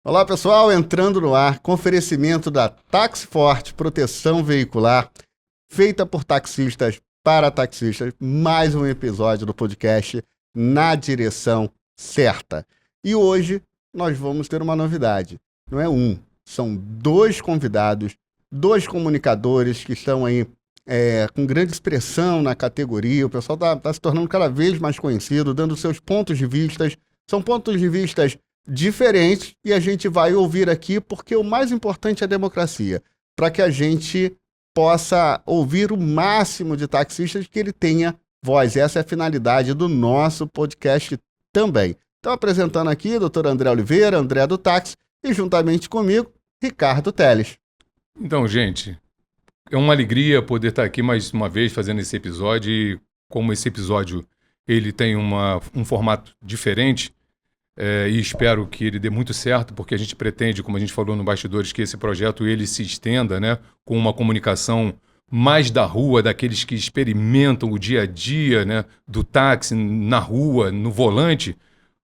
Olá pessoal, entrando no ar com oferecimento da Táxi Forte Proteção Veicular, feita por taxistas para taxistas, mais um episódio do podcast Na Direção Certa. E hoje nós vamos ter uma novidade, não é um, são dois convidados, dois comunicadores que estão aí com grande expressão na categoria, o pessoal está se tornando cada vez mais conhecido, dando seus pontos de vista, são pontos de vista diferentes e a gente vai ouvir aqui porque o mais importante é a democracia, para que a gente possa ouvir o máximo de taxistas que ele tenha voz. Essa é a finalidade do nosso podcast também. Então, apresentando aqui, doutor André Oliveira, André do Táxi, e juntamente comigo, Ricardo Teles. Então, gente, é uma alegria poder estar aqui mais uma vez fazendo esse episódio, e como esse episódio ele tem um formato diferente, e espero que ele dê muito certo, porque a gente pretende, como a gente falou no bastidores, que esse projeto ele se estenda, né, com uma comunicação mais da rua, daqueles que experimentam o dia a dia, né, do táxi na rua, no volante.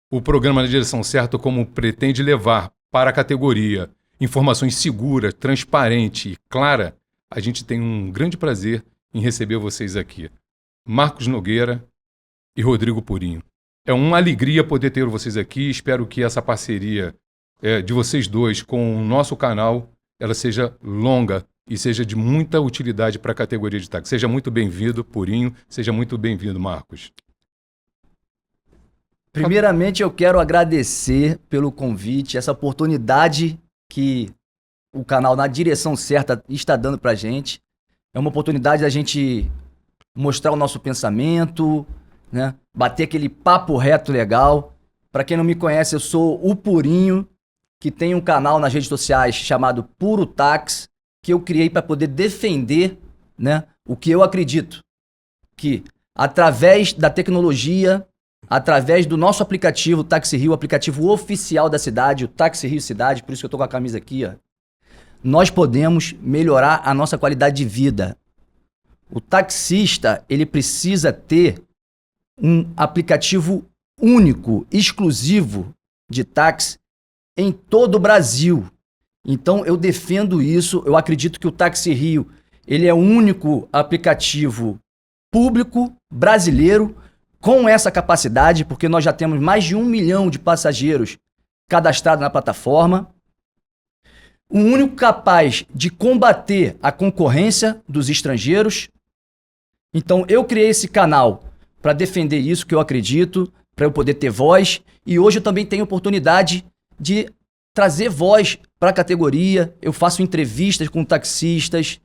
O programa Na Direção Certa, como pretende levar para a categoria informações seguras, transparentes e claras, a gente tem um grande prazer em receber vocês aqui. Marcos Nogueira e Rodrigo Purinho. É uma alegria poder ter vocês aqui. Espero que essa parceria de vocês dois com o nosso canal ela seja longa e seja de muita utilidade para a categoria de táxi. Seja muito bem-vindo, Purinho. Seja muito bem-vindo, Marcos. Primeiramente, eu quero agradecer pelo convite, essa oportunidade que o canal Na Direção Certa está dando para a gente. É uma oportunidade da gente mostrar o nosso pensamento, né? Bater aquele papo reto legal. Para quem não me conhece, eu sou o Purinho, que tem um canal nas redes sociais chamado Puro Táxi, que eu criei para poder defender, né, o que eu acredito. Que através da tecnologia, através do nosso aplicativo, o Táxi Rio, o aplicativo oficial da cidade, o Táxi Rio Cidade, por isso que eu tô com a camisa aqui, ó, nós podemos melhorar a nossa qualidade de vida. O taxista, ele precisa ter um aplicativo único, exclusivo de táxi em todo o Brasil. Então eu defendo isso, eu acredito que o Táxi Rio, ele é o único aplicativo público brasileiro com essa capacidade, porque nós já temos mais de 1 milhão de passageiros cadastrados na plataforma. O único capaz de combater a concorrência dos estrangeiros. Então eu criei esse canal para defender isso que eu acredito, para eu poder ter voz. E hoje eu também tenho oportunidade de trazer voz para a categoria. Eu faço entrevistas com taxistas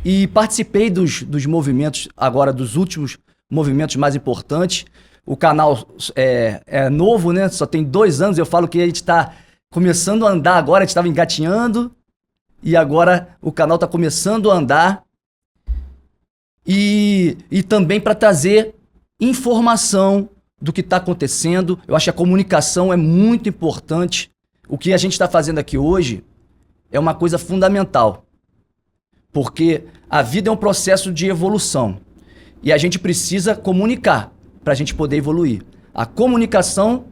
e participei dos movimentos, agora dos últimos movimentos mais importantes. O canal é novo, né? Só tem 2 anos. Eu falo que a gente está começando a andar agora, a gente estava engatinhando e agora o canal está começando a andar. E também para trazer informação do que está acontecendo. Eu acho que a comunicação é muito importante. O que a gente está fazendo aqui hoje é uma coisa fundamental, porque a vida é um processo de evolução e a gente precisa comunicar para a gente poder evoluir. A comunicação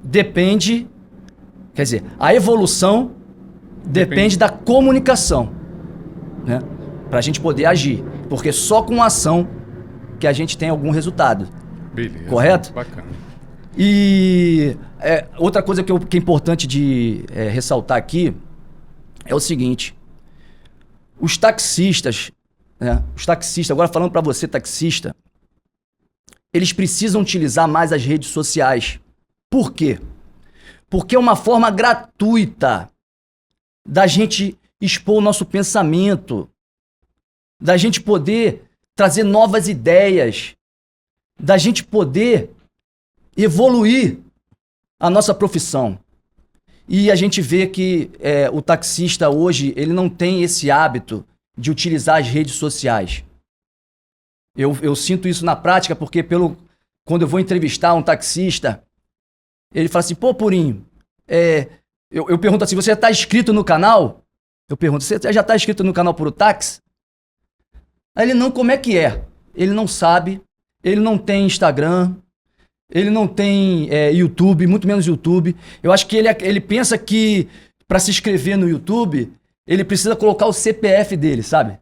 depende, quer dizer, a evolução depende da comunicação, né? Para a gente poder agir, porque só com ação que a gente tem algum resultado. Beleza. Correto? Bacana. E outra coisa que é importante de ressaltar aqui é o seguinte: os taxistas, né, agora falando para você taxista, eles precisam utilizar mais as redes sociais. Por quê? Porque é uma forma gratuita da gente expor o nosso pensamento, da gente poder trazer novas ideias, da gente poder evoluir a nossa profissão. E a gente vê que o taxista hoje, ele não tem esse hábito de utilizar as redes sociais. Eu sinto isso na prática, porque quando eu vou entrevistar um taxista, ele fala assim: pô, Purinho, eu pergunto assim, você já está inscrito no canal? Eu pergunto, você já está inscrito no canal Puro Táxi? Aí ele, não, como é que é? Ele não sabe, ele não tem Instagram, ele não tem YouTube, muito menos YouTube. Eu acho que ele pensa que para se inscrever no YouTube, ele precisa colocar o CPF dele, sabe?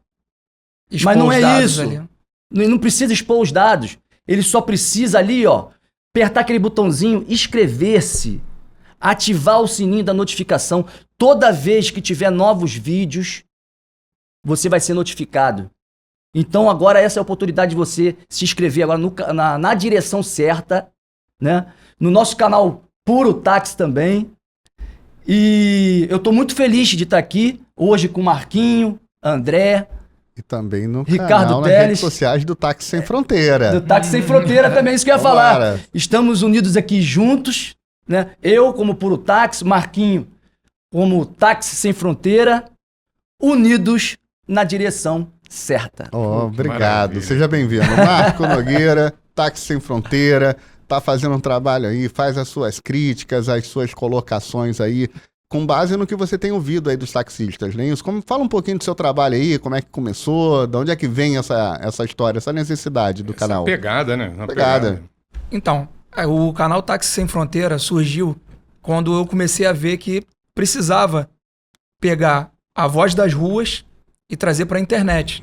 Mas não é isso. Ali. Ele não precisa expor os dados. Ele só precisa ali, ó, apertar aquele botãozinho, inscrever-se, ativar o sininho da notificação. Toda vez que tiver novos vídeos, você vai ser notificado. Então agora essa é a oportunidade de você se inscrever agora na direção certa, né? No nosso canal Puro Táxi também. E eu tô muito feliz de estar aqui hoje com o Marquinho, André, e também no Ricardo canal, nas redes sociais do Táxi Sem Fronteira. Do Táxi Sem Fronteira também, isso que eu ia falar. Estamos unidos aqui juntos, né? Eu como Puro Táxi, Marquinho como Táxi Sem Fronteira, unidos na direção certa. Obrigado. Seja bem-vindo. Marco Nogueira, Táxi Sem Fronteira, tá fazendo um trabalho aí, faz as suas críticas, as suas colocações aí, com base no que você tem ouvido aí dos taxistas, né? Fala um pouquinho do seu trabalho aí, como é que começou, de onde é que vem essa história, essa necessidade do canal. Pegada, né? Pegada. Então, o canal Táxi Sem Fronteira surgiu quando eu comecei a ver que precisava pegar a voz das ruas e trazer para a internet.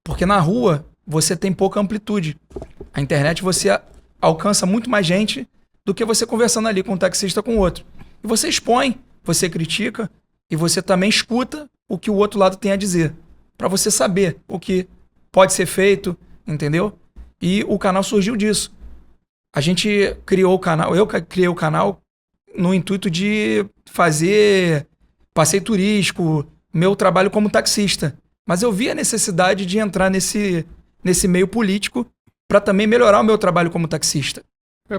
Porque na rua você tem pouca amplitude. A internet você alcança muito mais gente do que você conversando ali com um taxista com o outro. E você expõe, você critica e você também escuta o que o outro lado tem a dizer. Para você saber o que pode ser feito, entendeu? E o canal surgiu disso. A gente criou o canal, eu criei o canal no intuito de fazer passeio turístico, meu trabalho como taxista. Mas eu vi a necessidade de entrar nesse meio político para também melhorar o meu trabalho como taxista.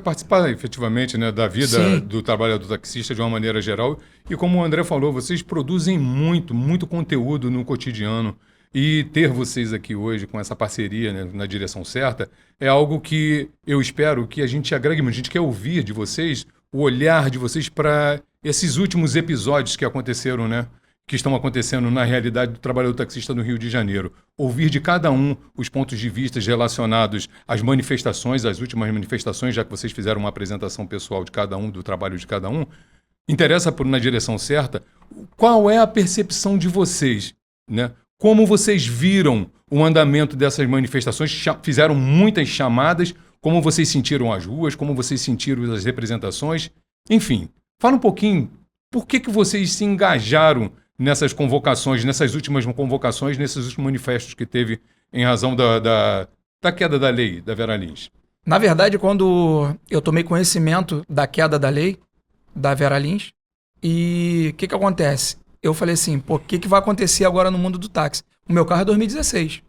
Participar efetivamente, né, da vida Sim. do trabalho do taxista de uma maneira geral. E como o André falou, vocês produzem muito conteúdo no cotidiano. E ter vocês aqui hoje com essa parceria, né, na direção certa é algo que eu espero que a gente agregue muito. A gente quer ouvir de vocês o olhar de vocês para esses últimos episódios que aconteceram, né? Que estão acontecendo na realidade do trabalho do taxista no Rio de Janeiro. Ouvir de cada um os pontos de vista relacionados às manifestações, às últimas manifestações, já que vocês fizeram uma apresentação pessoal de cada um, do trabalho de cada um. Interessa na direção certa, qual é a percepção de vocês, né? Como vocês viram o andamento dessas manifestações? Fizeram muitas chamadas, como vocês sentiram as ruas, como vocês sentiram as representações? Enfim, fala um pouquinho, por que vocês se engajaram nessas convocações, nessas últimas convocações, nesses últimos manifestos que teve em razão da queda da lei da Vera Lins? Na verdade, quando eu tomei conhecimento da queda da lei da Vera Lins, e o que acontece? Eu falei assim, pô, o que vai acontecer agora no mundo do táxi? O meu carro é 2016.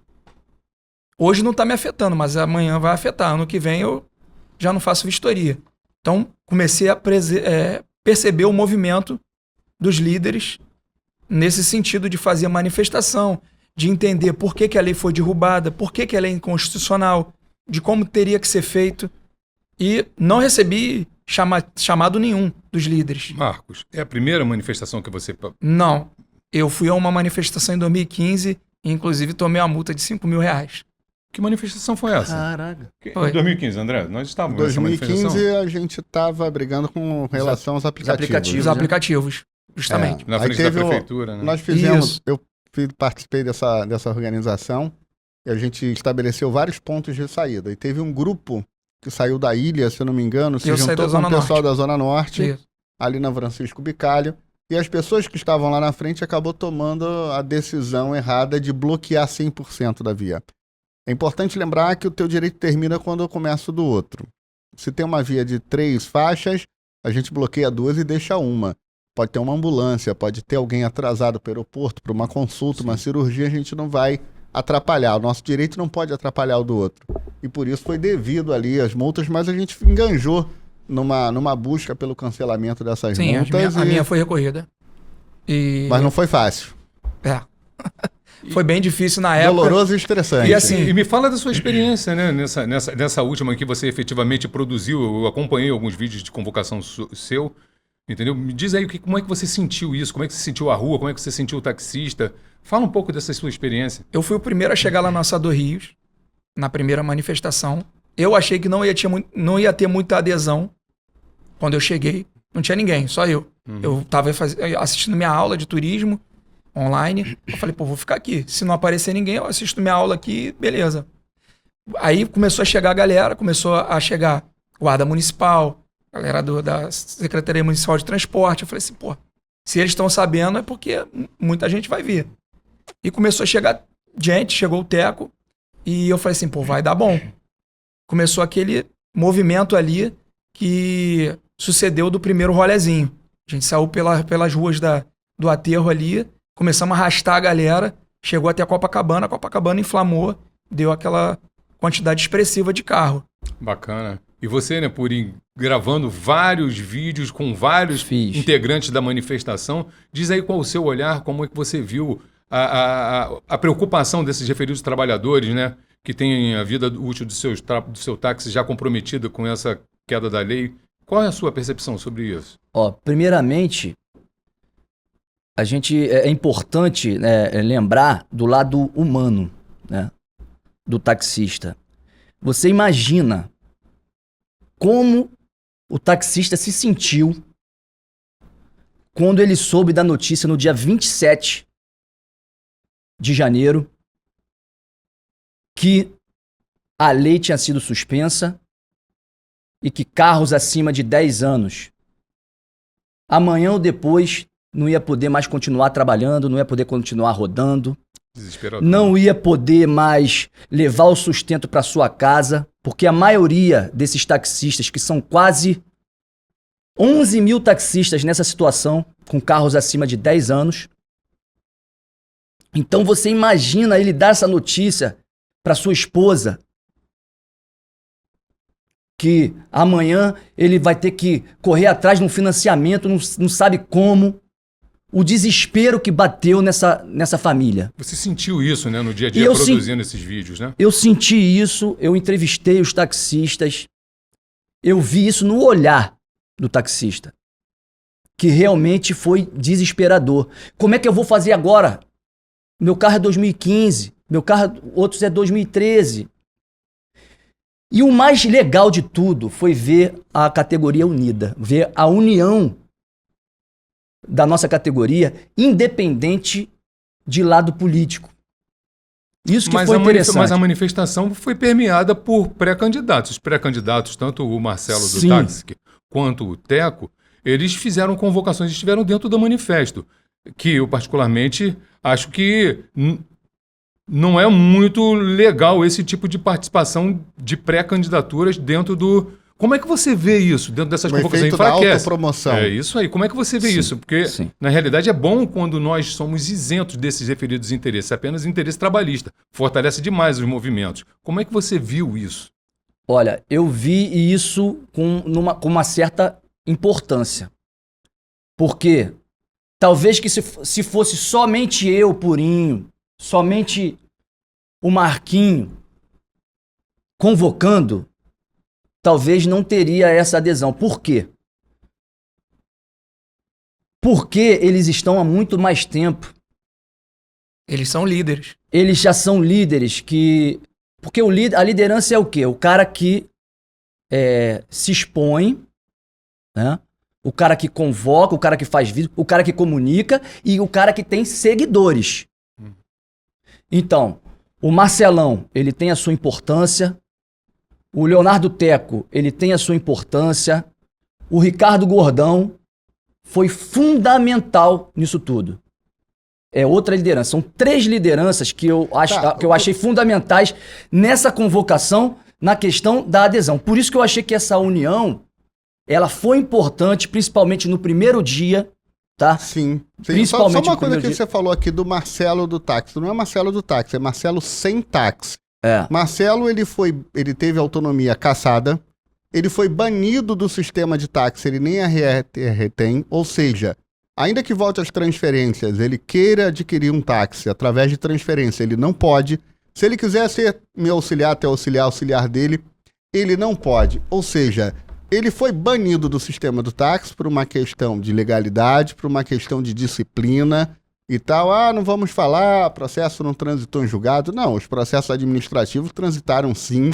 Hoje não está me afetando, mas amanhã vai afetar. Ano que vem eu já não faço vistoria. Então, comecei a perceber o movimento dos líderes nesse sentido de fazer manifestação, de entender por que a lei foi derrubada, por que a lei é inconstitucional, de como teria que ser feito. E não recebi chamado nenhum dos líderes. Marcos, é a primeira manifestação que você... Não. Eu fui a uma manifestação em 2015 e inclusive tomei uma multa de R$5.000. Que manifestação foi essa? Caraca. Em 2015, André, nós estávamos Em nessa manifestação. 2015 a gente estava brigando com relação aos aplicativos. Os aplicativos, justamente. Na frente da prefeitura, né? Nós fizemos, eu participei dessa organização e a gente estabeleceu vários pontos de saída. E teve um grupo que saiu da ilha, se eu não me engano, se juntou com o pessoal da Zona Norte, ali na Francisco Bicalho, e as pessoas que estavam lá na frente acabou tomando a decisão errada de bloquear 100% da via. É importante lembrar que o teu direito termina quando eu começo do outro. Se tem uma via de 3 faixas, a gente bloqueia 2 e deixa uma. Pode ter uma ambulância, pode ter alguém atrasado para o aeroporto, para uma consulta, uma cirurgia, a gente não vai atrapalhar. O nosso direito não pode atrapalhar o do outro. E por isso foi devido ali às multas, mas a gente enganjou numa busca pelo cancelamento dessas multas. Sim, a minha foi recorrida. Mas não foi fácil. Foi bem difícil na época. Doloroso e estressante. E assim, me fala da sua experiência, né? Nessa última que você efetivamente produziu. Eu acompanhei alguns vídeos de convocação seu, entendeu? Me diz aí como é que você sentiu isso, como é que você sentiu a rua, como é que você sentiu o taxista. Fala um pouco dessa sua experiência. Eu fui o primeiro a chegar lá no Açador Rios, na primeira manifestação. Eu achei que não ia ter muita adesão quando eu cheguei. Não tinha ninguém, só eu. Eu tava assistindo minha aula de turismo online. Eu falei, pô, vou ficar aqui. Se não aparecer ninguém, eu assisto minha aula aqui, beleza. Aí começou a chegar a galera, começou a chegar guarda municipal, galera da Secretaria Municipal de Transporte. Eu falei assim, pô, se eles estão sabendo é porque muita gente vai vir. E começou a chegar gente, chegou o Teco, e eu falei assim, pô, vai dar bom. Começou aquele movimento ali que sucedeu do primeiro rolezinho. A gente saiu pelas ruas do aterro ali, começamos a arrastar a galera, chegou até a Copacabana inflamou, deu aquela quantidade expressiva de carro. Bacana. E você, né, por ir gravando vários vídeos com vários integrantes da manifestação, diz aí qual o seu olhar, como é que você viu a preocupação desses referidos trabalhadores, né, que têm a vida útil do seu táxi já comprometida com essa queda da lei. Qual é a sua percepção sobre isso? Primeiramente, a gente é importante, né, lembrar do lado humano, né, do taxista. Você imagina como o taxista se sentiu quando ele soube da notícia no dia 27 de janeiro que a lei tinha sido suspensa e que carros acima de 10 anos, amanhã ou depois, não ia poder mais continuar trabalhando, não ia poder continuar rodando, não ia poder mais levar o sustento para sua casa, porque a maioria desses taxistas, que são quase 11 mil taxistas nessa situação, com carros acima de 10 anos. Então você imagina ele dar essa notícia para sua esposa, que amanhã ele vai ter que correr atrás de um financiamento, não sabe como. O desespero que bateu nessa família. Você sentiu isso, né, no dia a dia, produzindo esses vídeos, né? Eu senti isso, eu entrevistei os taxistas, eu vi isso no olhar do taxista, que realmente foi desesperador. Como é que eu vou fazer agora? Meu carro é 2015, outros é 2013. E o mais legal de tudo foi ver a categoria unida, ver a união da nossa categoria, independente de lado político. Isso que foi interessante. Mas a manifestação foi permeada por pré-candidatos. Os pré-candidatos, tanto o Marcelo do Táxi quanto o Teco, eles fizeram convocações, estiveram dentro do manifesto, que eu particularmente acho que não é muito legal esse tipo de participação de pré-candidaturas dentro do... Como é que você vê isso dentro dessas convocações? Da autopromoção. É isso aí. Como é que você vê isso? Porque, na realidade, é bom quando nós somos isentos desses referidos interesses, apenas interesse trabalhista. Fortalece demais os movimentos. Como é que você viu isso? Olha, eu vi isso com uma certa importância. Porque talvez que se fosse somente eu, Purinho, somente o Marquinho convocando, talvez não teria essa adesão. Por quê? Porque eles estão há muito mais tempo. Eles são líderes. Eles já são líderes que... Porque a liderança é o quê? O cara que se expõe, né? O cara que convoca, o cara que faz vídeo, o cara que comunica e o cara que tem seguidores. Então, o Marcelão, ele tem a sua importância. O Leonardo Teco, ele tem a sua importância. O Ricardo Gordão foi fundamental nisso tudo. É outra liderança. São 3 lideranças que eu achei fundamentais nessa convocação, na questão da adesão. Por isso que eu achei que essa união, ela foi importante, principalmente no primeiro dia, tá? Sim. Principalmente só uma coisa que você falou aqui do Marcelo do táxi. Não é Marcelo do táxi, é Marcelo sem táxi. Marcelo, ele teve autonomia cassada, ele foi banido do sistema de táxi, ele nem RR tem, ou seja, ainda que volte às transferências, ele queira adquirir um táxi através de transferência, ele não pode. Se ele quiser ser meu auxiliar, até auxiliar dele, ele não pode. Ou seja, ele foi banido do sistema do táxi por uma questão de legalidade, por uma questão de disciplina e tal. Não vamos falar, processo não transitou em julgado. Não, os processos administrativos transitaram sim,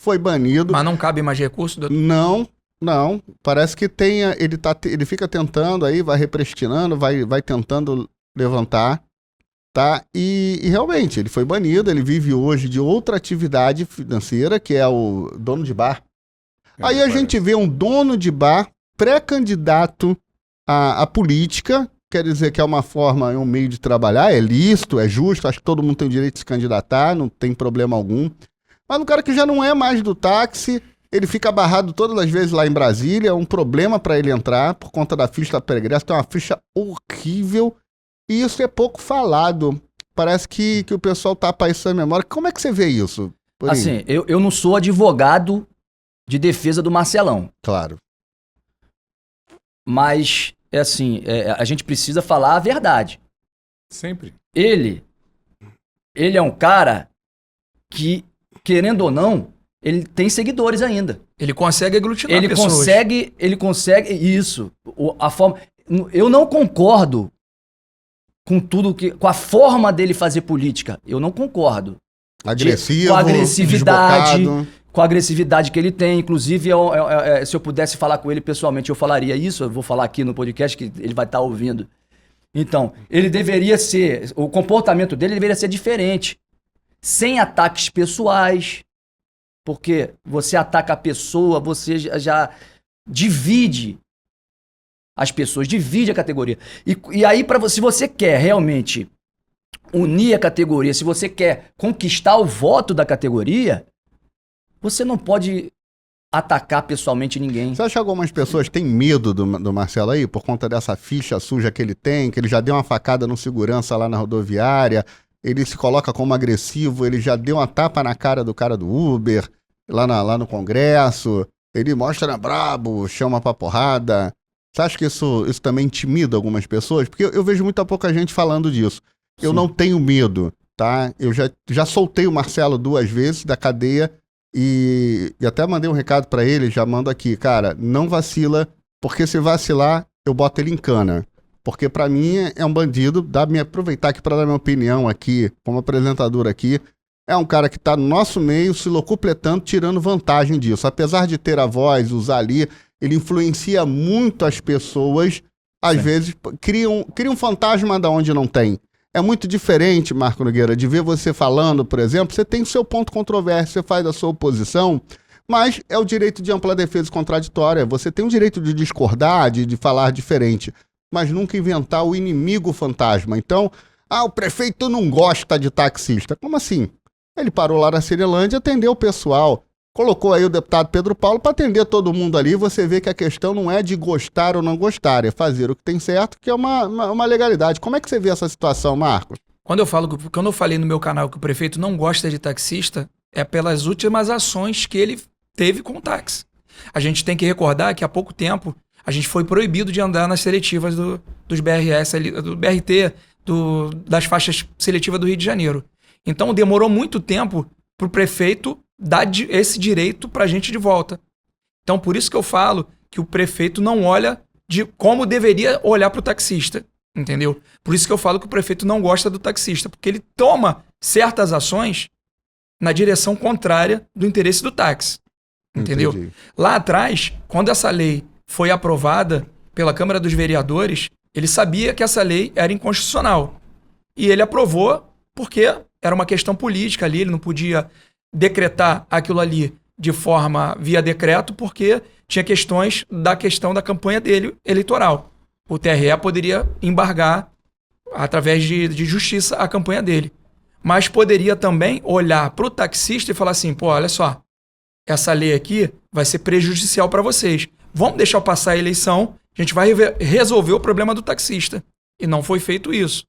foi banido. Mas não cabe mais recurso, doutor? Não. Parece que ele fica tentando aí, vai represtinando, vai tentando levantar, tá? E realmente, ele foi banido, ele vive hoje de outra atividade financeira, que é o dono de bar. Aí a gente vê um dono de bar pré-candidato à política, quer dizer que é uma forma, é um meio de trabalhar, é lícito, é justo, acho que todo mundo tem o direito de se candidatar, não tem problema algum. Mas um cara que já não é mais do táxi, ele fica barrado todas as vezes lá em Brasília, é um problema para ele entrar por conta da ficha pregresso, tem uma ficha horrível e isso é pouco falado. Parece que o pessoal tapa isso na memória. Como é que você vê isso? Purinho? Assim, eu não sou advogado de defesa do Marcelão, Claro. mas a gente precisa falar a verdade. Sempre. Ele é um cara que, querendo ou não, ele tem seguidores ainda. Ele consegue aglutinar Ele pessoas. consegue isso. A forma, eu não concordo com com a forma dele fazer política. Eu não concordo. Agressivo, com a agressividade, desbocado. com a agressividade que ele tem. Inclusive, se eu pudesse falar com ele pessoalmente, eu falaria isso. Eu vou falar aqui no podcast que ele vai estar ouvindo. Então, ele deveria ser... O comportamento dele deveria ser diferente. Sem ataques pessoais. Porque você ataca a pessoa, você já divide as pessoas, divide a categoria. E aí, se você quer realmente unir a categoria, se você quer conquistar o voto da categoria, você não pode atacar pessoalmente ninguém. Você acha que algumas pessoas têm medo do Marcelo aí, por conta dessa ficha suja que ele tem, que ele já deu uma facada no segurança lá na rodoviária, ele se coloca como agressivo, ele já deu uma tapa na cara do cara do Uber, lá no Congresso, ele mostra brabo, chama pra porrada. Você acha que isso também intimida algumas pessoas? Porque eu vejo muita pouca gente falando disso. Eu não tenho medo, tá? Eu já soltei o Marcelo 2 vezes da cadeia e até mandei um recado pra ele, já mando aqui. Cara, não vacila, porque se vacilar, eu boto ele em cana. Porque pra mim é um bandido, aproveitar aqui pra dar minha opinião aqui, como apresentador aqui, é um cara que tá no nosso meio, se locupletando, tirando vantagem disso. Apesar de ter a voz, usar ali, ele influencia muito as pessoas, às vezes cria um fantasma da onde não tem. É muito diferente, Marco Nogueira, de ver você falando, por exemplo, você tem o seu ponto controverso, você faz a sua oposição, mas é o direito de ampla defesa contraditória. Você tem o direito de discordar, de falar diferente, mas nunca inventar o inimigo fantasma. Então, o prefeito não gosta de taxista. Como assim? Ele parou lá na Cinelândia, atendeu o pessoal, colocou aí o deputado Pedro Paulo para atender todo mundo ali. Você vê que a questão não é de gostar ou não gostar, é fazer o que tem certo, que é uma legalidade. Como é que você vê essa situação, Marcos? Quando eu falei no meu canal que o prefeito não gosta de taxista, é pelas últimas ações que ele teve com o táxi. A gente tem que recordar que há pouco tempo a gente foi proibido de andar nas seletivas dos BRS, do BRT, das faixas seletivas do Rio de Janeiro. Então demorou muito tempo para o prefeito dar esse direito para a gente de volta. Então por isso que eu falo que o prefeito não olha de como deveria olhar para o taxista, entendeu? Por isso que eu falo que o prefeito não gosta do taxista, porque ele toma certas ações na direção contrária do interesse do táxi, entendeu? Entendi. Lá atrás, quando essa lei foi aprovada pela Câmara dos Vereadores, ele sabia que essa lei era inconstitucional. E ele aprovou porque era uma questão política ali, ele não podia decretar aquilo ali de forma via decreto, porque tinha questões da questão da campanha dele eleitoral. O TRE poderia embargar, através de justiça, a campanha dele. Mas poderia também olhar para o taxista e falar assim, pô, olha só, essa lei aqui vai ser prejudicial para vocês. Vamos deixar passar a eleição, a gente vai resolver o problema do taxista. E não foi feito isso.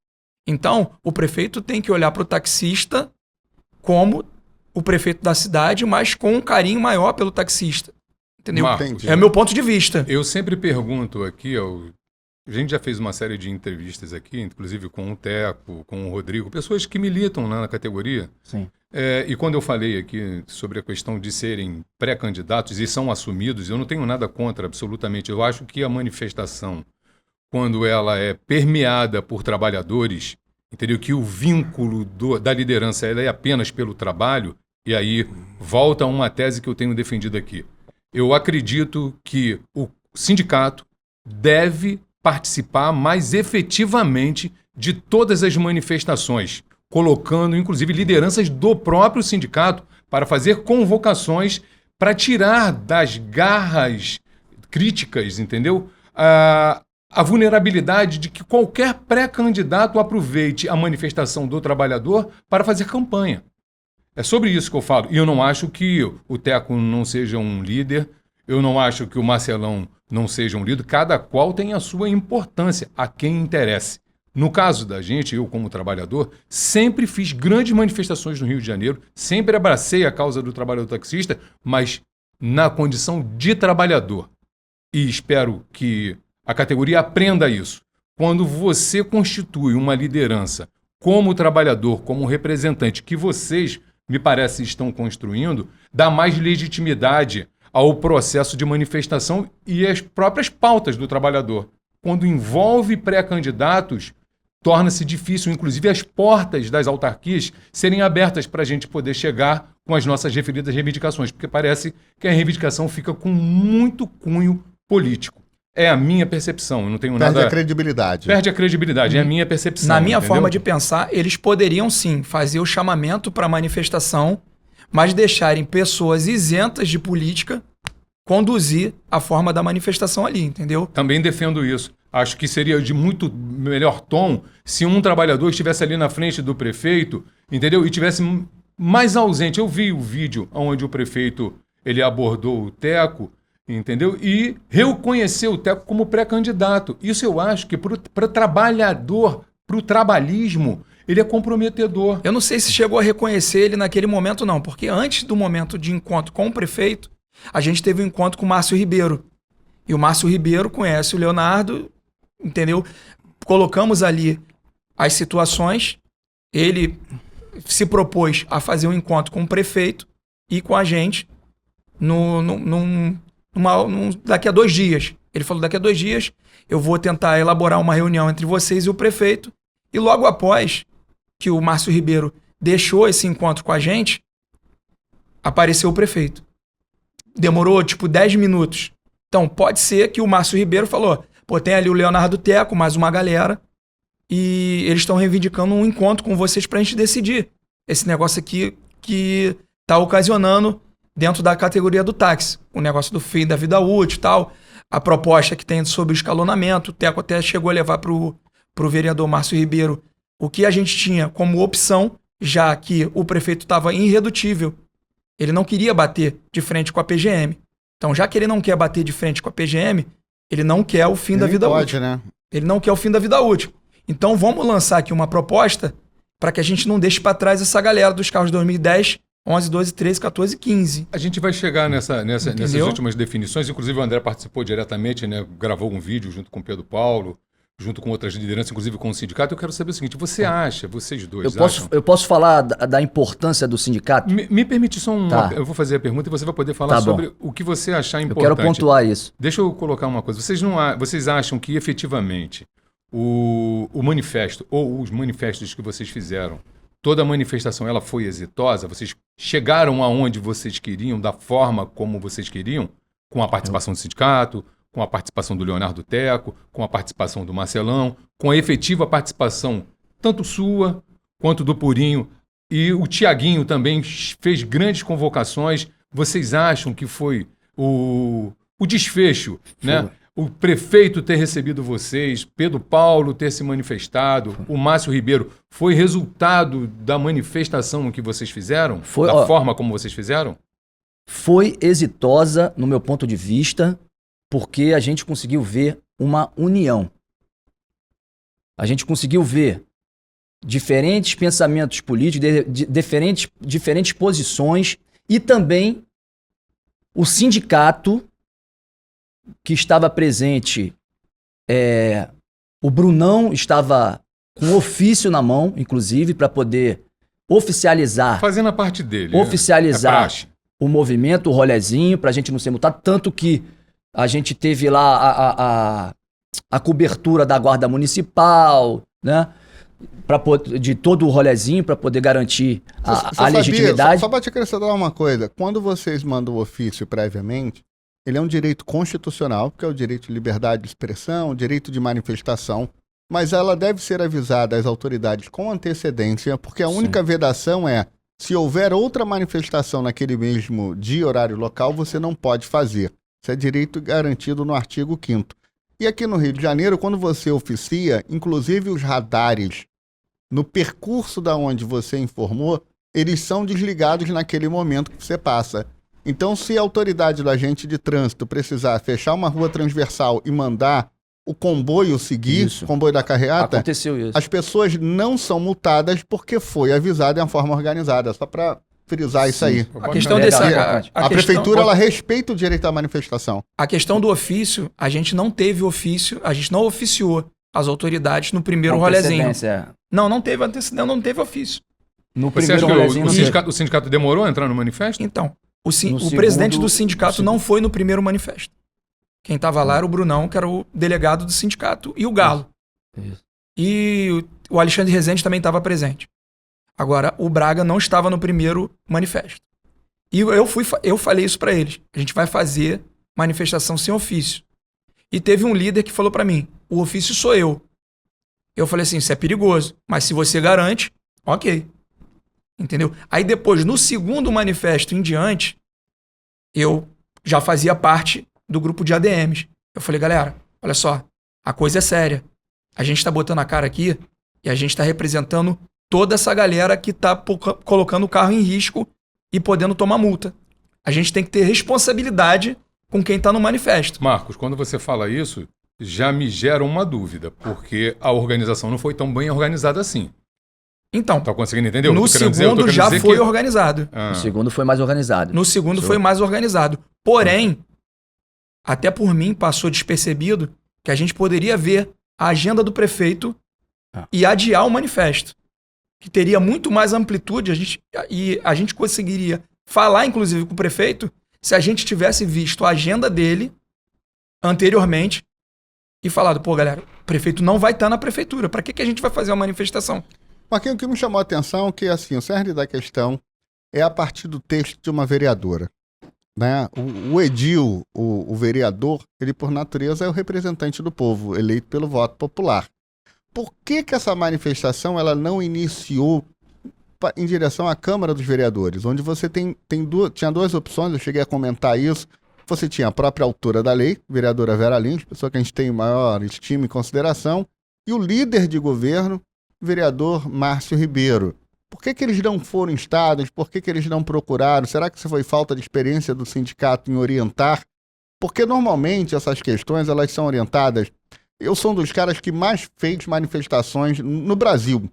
Então, o prefeito tem que olhar para o taxista como o prefeito da cidade, mas com um carinho maior pelo taxista. Entendeu? Marcos, É o meu ponto de vista. Eu sempre pergunto aqui, a gente já fez uma série de entrevistas aqui, inclusive com o Teco, com o Rodrigo, pessoas que militam lá na categoria. Sim. E quando eu falei aqui sobre a questão de serem pré-candidatos e são assumidos, eu não tenho nada contra, absolutamente. Eu acho que a manifestação, quando ela é permeada por trabalhadores, entendeu? Que o vínculo da liderança ela é apenas pelo trabalho, E aí volta a uma tese que eu tenho defendido aqui. Eu acredito que o sindicato deve participar mais efetivamente de todas as manifestações, colocando inclusive lideranças do próprio sindicato para fazer convocações para tirar das garras críticas, entendeu? A vulnerabilidade de que qualquer pré-candidato aproveite a manifestação do trabalhador para fazer campanha. É sobre isso que eu falo. E eu não acho que o Teco não seja um líder, eu não acho que o Marcelão não seja um líder, cada qual tem a sua importância, a quem interesse. No caso da gente, eu como trabalhador, sempre fiz grandes manifestações no Rio de Janeiro, sempre abracei a causa do trabalhador taxista, mas na condição de trabalhador. E espero que a categoria aprenda isso. Quando você constitui uma liderança como trabalhador, como representante, que vocês, me parece, estão construindo, dá mais legitimidade ao processo de manifestação e às próprias pautas do trabalhador. Quando envolve pré-candidatos, torna-se difícil, inclusive, as portas das autarquias serem abertas para a gente poder chegar com as nossas referidas reivindicações, porque parece que a reivindicação fica com muito cunho político. É a minha percepção, eu não tenho nada... Perde a credibilidade. Perde a credibilidade, é a minha percepção. Na minha entendeu? forma de pensar, eles poderiam sim fazer o chamamento para manifestação, mas deixarem pessoas isentas de política conduzir a forma da manifestação ali, entendeu? Também defendo isso. Acho que seria de muito melhor tom se um trabalhador estivesse ali na frente do prefeito, entendeu? E tivesse mais ausente. Eu vi o vídeo onde o prefeito ele abordou o Teco, entendeu? E reconheceu o Teco como pré-candidato. Isso eu acho que para o trabalhador, para o trabalhismo, ele é comprometedor. Eu não sei se chegou a reconhecer ele naquele momento não, porque antes do momento de encontro com o prefeito, a gente teve um encontro com o Márcio Ribeiro. E o Márcio Ribeiro conhece o Leonardo, entendeu? Colocamos ali as situações, ele se propôs a fazer um encontro com o prefeito e com a gente daqui a 2 dias. Ele falou, daqui a 2 dias eu vou tentar elaborar uma reunião entre vocês e o prefeito. E logo após que o Márcio Ribeiro deixou esse encontro com a gente, apareceu o prefeito. Demorou, 10 minutos. Então, pode ser que o Márcio Ribeiro falou, pô, tem ali o Leonardo Teco, mais uma galera, e eles estão reivindicando um encontro com vocês pra gente decidir esse negócio aqui que tá ocasionando dentro da categoria do táxi. O negócio do fim da vida útil e tal, a proposta que tem sobre o escalonamento, o Teco até chegou a levar pro vereador Márcio Ribeiro o que a gente tinha como opção, já que o prefeito estava irredutível. Ele não queria bater de frente com a PGM. Então, já que ele não quer bater de frente com a PGM, ele não quer o fim da vida útil. Né? Ele não quer o fim da vida útil. Então, vamos lançar aqui uma proposta para que a gente não deixe para trás essa galera dos carros de 2010, 11, 12, 13, 14 e 15. A gente vai chegar nessas últimas definições. Inclusive, o André participou diretamente, né? Gravou um vídeo junto com o Pedro Paulo, junto com outras lideranças, inclusive com o sindicato. Eu quero saber o seguinte, vocês dois acham... Eu posso falar da importância do sindicato? Me permite só Tá. Eu vou fazer a pergunta e você vai poder falar sobre o que você achar Eu importante. quero pontuar isso. Deixa eu colocar uma coisa. Vocês acham que efetivamente o manifesto ou os manifestos que vocês fizeram, toda a manifestação ela foi exitosa? Vocês chegaram aonde vocês queriam, da forma como vocês queriam, com a participação do sindicato, com a participação do Leonardo Teco, com a participação do Marcelão, com a efetiva participação tanto sua quanto do Purinho, e o Tiaguinho também fez grandes convocações. Vocês acham que foi o desfecho, né? O prefeito ter recebido vocês, Pedro Paulo ter se manifestado, o Márcio Ribeiro, foi resultado da manifestação que vocês fizeram? Forma como vocês fizeram? Foi exitosa, no meu ponto de vista, porque a gente conseguiu ver uma união. A gente conseguiu ver diferentes pensamentos políticos, diferentes posições, e também o sindicato que estava presente. O Brunão estava com ofício na mão, inclusive, para poder oficializar. Fazendo a parte dele. Oficializar o movimento, o rolezinho, para a gente não ser multado. Tanto que a gente teve lá a cobertura da Guarda Municipal, né? de todo o rolezinho para poder garantir a sabia, legitimidade. só para te acrescentar uma coisa, quando vocês mandam o ofício previamente, ele é um direito constitucional, que é o direito de liberdade de expressão, o direito de manifestação, mas ela deve ser avisada às autoridades com antecedência, porque a única vedação é, se houver outra manifestação naquele mesmo dia, horário, local, você não pode fazer. Isso é direito garantido no artigo 5º. E aqui no Rio de Janeiro, quando você oficia, inclusive os radares, no percurso da onde você informou, eles são desligados naquele momento que você passa. Então, se a autoridade do agente de trânsito precisar fechar uma rua transversal e mandar o comboio seguir, o comboio da carreata, aconteceu isso. As pessoas não são multadas porque foi avisada de uma forma organizada. Só para frisar isso aí. A questão desse... A prefeitura, ela respeita o direito à manifestação. A questão do ofício, a gente não teve ofício, a gente não oficiou as autoridades no primeiro rolezinho. Não teve antecedência, não teve ofício. No primeiro rolezinho... O sindicato demorou a entrar no manifesto? Então, o presidente do sindicato não foi no primeiro manifesto. Quem estava lá era o Brunão, que era o delegado do sindicato, e o Galo. Isso. E o Alexandre Rezende também estava presente. Agora, o Braga não estava no primeiro manifesto. E eu falei isso para eles. A gente vai fazer manifestação sem ofício. E teve um líder que falou para mim, o ofício sou eu. Eu falei assim, isso é perigoso, mas se você garante, ok. Entendeu? Aí depois, no segundo manifesto em diante, eu já fazia parte do grupo de ADMs. Eu falei, galera, olha só, a coisa é séria. A gente tá botando a cara aqui e a gente tá representando toda essa galera que tá colocando o carro em risco e podendo tomar multa. A gente tem que ter responsabilidade com quem tá no manifesto. Marcos, quando você fala isso, já me gera uma dúvida, porque a organização não foi tão bem organizada assim. Então, tá conseguindo entender? No segundo já foi organizado. No segundo foi mais organizado. No segundo foi mais organizado. Porém, até por mim passou despercebido que a gente poderia ver a agenda do prefeito e adiar o manifesto. Que teria muito mais amplitude e a gente conseguiria falar, inclusive, com o prefeito se a gente tivesse visto a agenda dele anteriormente e falado, pô, galera, o prefeito não vai estar na prefeitura. Para que a gente vai fazer uma manifestação? Marquinhos, o que me chamou a atenção é que, assim, o cerne da questão é a partir do texto de uma vereadora. Né? O edil, o vereador, ele por natureza é o representante do povo, eleito pelo voto popular. Por que essa manifestação ela não iniciou em direção à Câmara dos Vereadores, onde você tinha duas opções, eu cheguei a comentar isso. Você tinha a própria autora da lei, vereadora Vera Lins, pessoa que a gente tem maior estima e consideração, e o líder de governo, vereador Márcio Ribeiro. Por que eles não foram instados? Por que eles não procuraram? Será que isso foi falta de experiência do sindicato em orientar? Porque normalmente essas questões elas são orientadas. Eu sou um dos caras que mais fez manifestações no Brasil,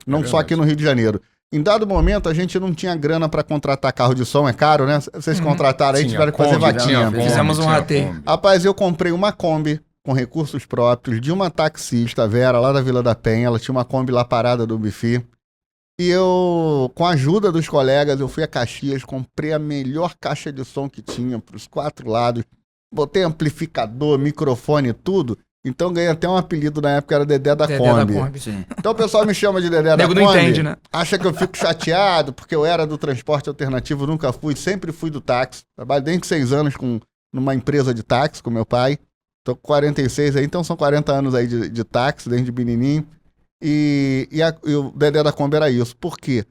não só aqui no Rio de Janeiro. Em dado momento, a gente não tinha grana para contratar carro de som, é caro, né? Vocês contrataram aí, tiveram que fazer vaquinha. Fizemos um rateio. Rapaz, eu comprei uma Kombi com recursos próprios de uma taxista, Vera, lá da Vila da Penha. Ela tinha uma Kombi lá parada do buffet. E eu, com a ajuda dos colegas, eu fui a Caxias, comprei a melhor caixa de som que tinha para os 4 lados. Botei amplificador, microfone, tudo. Então ganhei até um apelido na época, era Dedé da Kombi. Então o pessoal me chama de Dedé da Kombi. Não entende, né? Acha que eu fico chateado porque eu era do transporte alternativo, nunca fui, sempre fui do táxi. Trabalho desde 6 anos numa empresa de táxi com meu pai. Tô com 46 aí, então são 40 anos aí de táxi, desde menininho. E o Dedé da Kombi era isso. Por quê?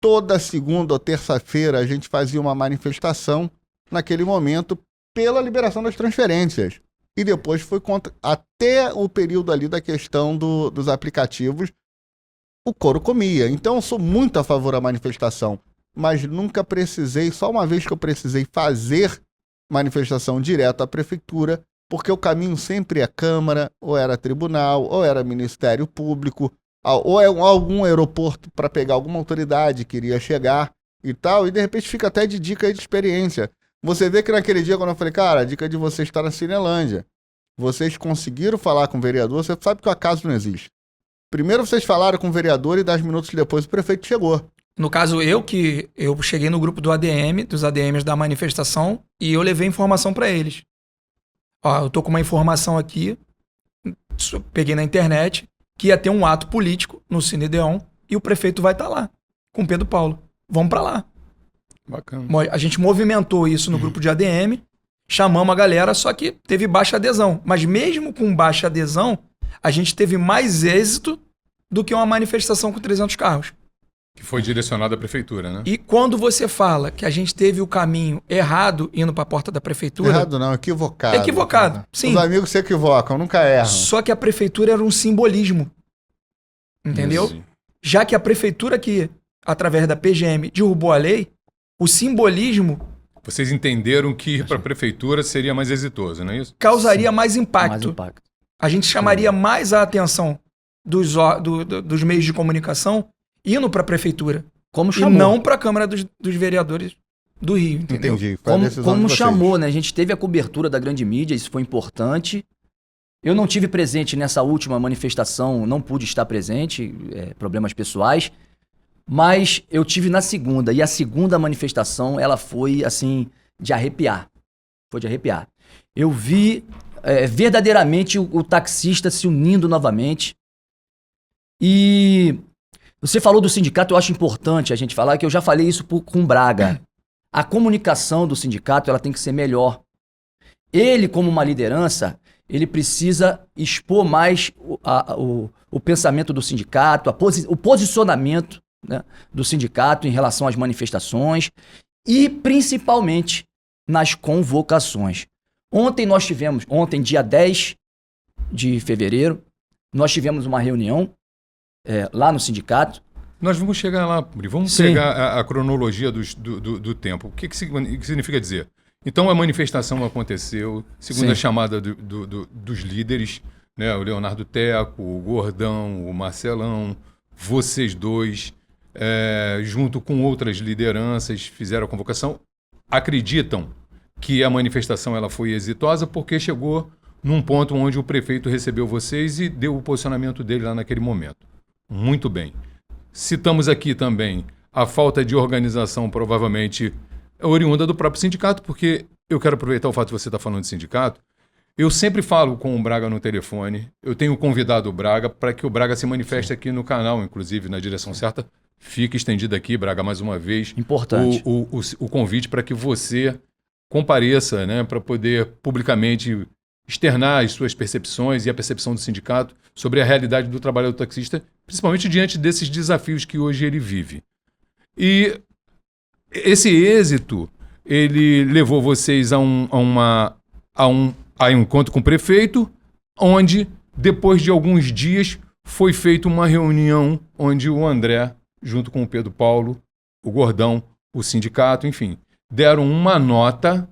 Toda segunda ou terça-feira a gente fazia uma manifestação naquele momento pela liberação das transferências. E depois foi até o período ali da questão dos aplicativos, o couro comia. Então eu sou muito a favor da manifestação, mas nunca precisei, só uma vez que eu precisei fazer manifestação direto à prefeitura, porque o caminho sempre é Câmara, ou era tribunal, ou era Ministério Público, ou é algum aeroporto para pegar alguma autoridade que iria chegar e tal, e de repente fica até de dica aí de experiência. Você vê que naquele dia, quando eu falei, cara, a dica de você estar na Cinelândia, vocês conseguiram falar com o vereador, você sabe que o acaso não existe. Primeiro vocês falaram com o vereador e 10 minutos depois o prefeito chegou. No caso, eu cheguei no grupo dos ADMs da manifestação, e eu levei informação para eles. Ó, eu tô com uma informação aqui, peguei na internet, que ia ter um ato político no Cine Deon e o prefeito vai estar lá, com o Pedro Paulo. Vamos pra lá. Bacana. A gente movimentou isso no grupo de ADM, chamamos a galera, só que teve baixa adesão. Mas mesmo com baixa adesão, a gente teve mais êxito do que uma manifestação com 300 carros. Que foi direcionado à prefeitura, né? E quando você fala que a gente teve o caminho errado indo para a porta da prefeitura... Errado não, equivocado. Equivocado, sim. Os amigos se equivocam, nunca erram. Só que a prefeitura era um simbolismo. Entendeu? Isso. Já que a prefeitura que, através da PGM, derrubou a lei, o simbolismo Vocês entenderam que ir para a prefeitura seria mais exitoso, não é isso? causaria mais impacto. Mais impacto. A gente chamaria mais a atenção dos meios de comunicação indo para a prefeitura. Como E chamou. não para a Câmara dos Vereadores do Rio, entendeu? Entendi. Foi a decisão Como de vocês. chamou, né? A gente teve a cobertura da grande mídia, isso foi importante. Eu não tive presente nessa última manifestação, não pude estar presente, problemas pessoais, mas eu tive na segunda, e a segunda manifestação, ela foi, assim, de arrepiar. Foi de arrepiar. Eu vi verdadeiramente o taxista se unindo novamente. E você falou do sindicato, eu acho importante a gente falar, que eu já falei isso com o Braga. A comunicação do sindicato, ela tem que ser melhor. Ele, como uma liderança, ele precisa expor mais o pensamento do sindicato, o posicionamento, né, do sindicato em relação às manifestações e, principalmente, nas convocações. Ontem, dia 10 de fevereiro, nós tivemos uma reunião lá no sindicato. Nós vamos chegar lá, Muri. Vamos Sim. pegar a cronologia do tempo. O que significa dizer? Então a manifestação aconteceu, segundo Sim. a chamada dos líderes, né? O Leonardo Teco, o Gordão, o Marcelão, vocês dois, junto com outras lideranças, fizeram a convocação. Acreditam que a manifestação ela foi exitosa porque chegou num ponto onde o prefeito recebeu vocês e deu o posicionamento dele lá naquele momento. Muito bem. Citamos aqui também a falta de organização, provavelmente oriunda do próprio sindicato, porque eu quero aproveitar o fato de você estar falando de sindicato. Eu sempre falo com o Braga no telefone, eu tenho convidado o Braga para que o Braga se manifeste aqui no canal, inclusive na direção certa. Fica estendido aqui, Braga, mais uma vez, Importante. o convite para que você compareça, né, para poder publicamente externar as suas percepções e a percepção do sindicato sobre a realidade do trabalho do taxista, principalmente diante desses desafios que hoje ele vive. E esse êxito, ele levou vocês a um encontro com o prefeito, onde, depois de alguns dias, foi feita uma reunião onde o André, junto com o Pedro Paulo, o Gordão, o sindicato, enfim, deram uma nota,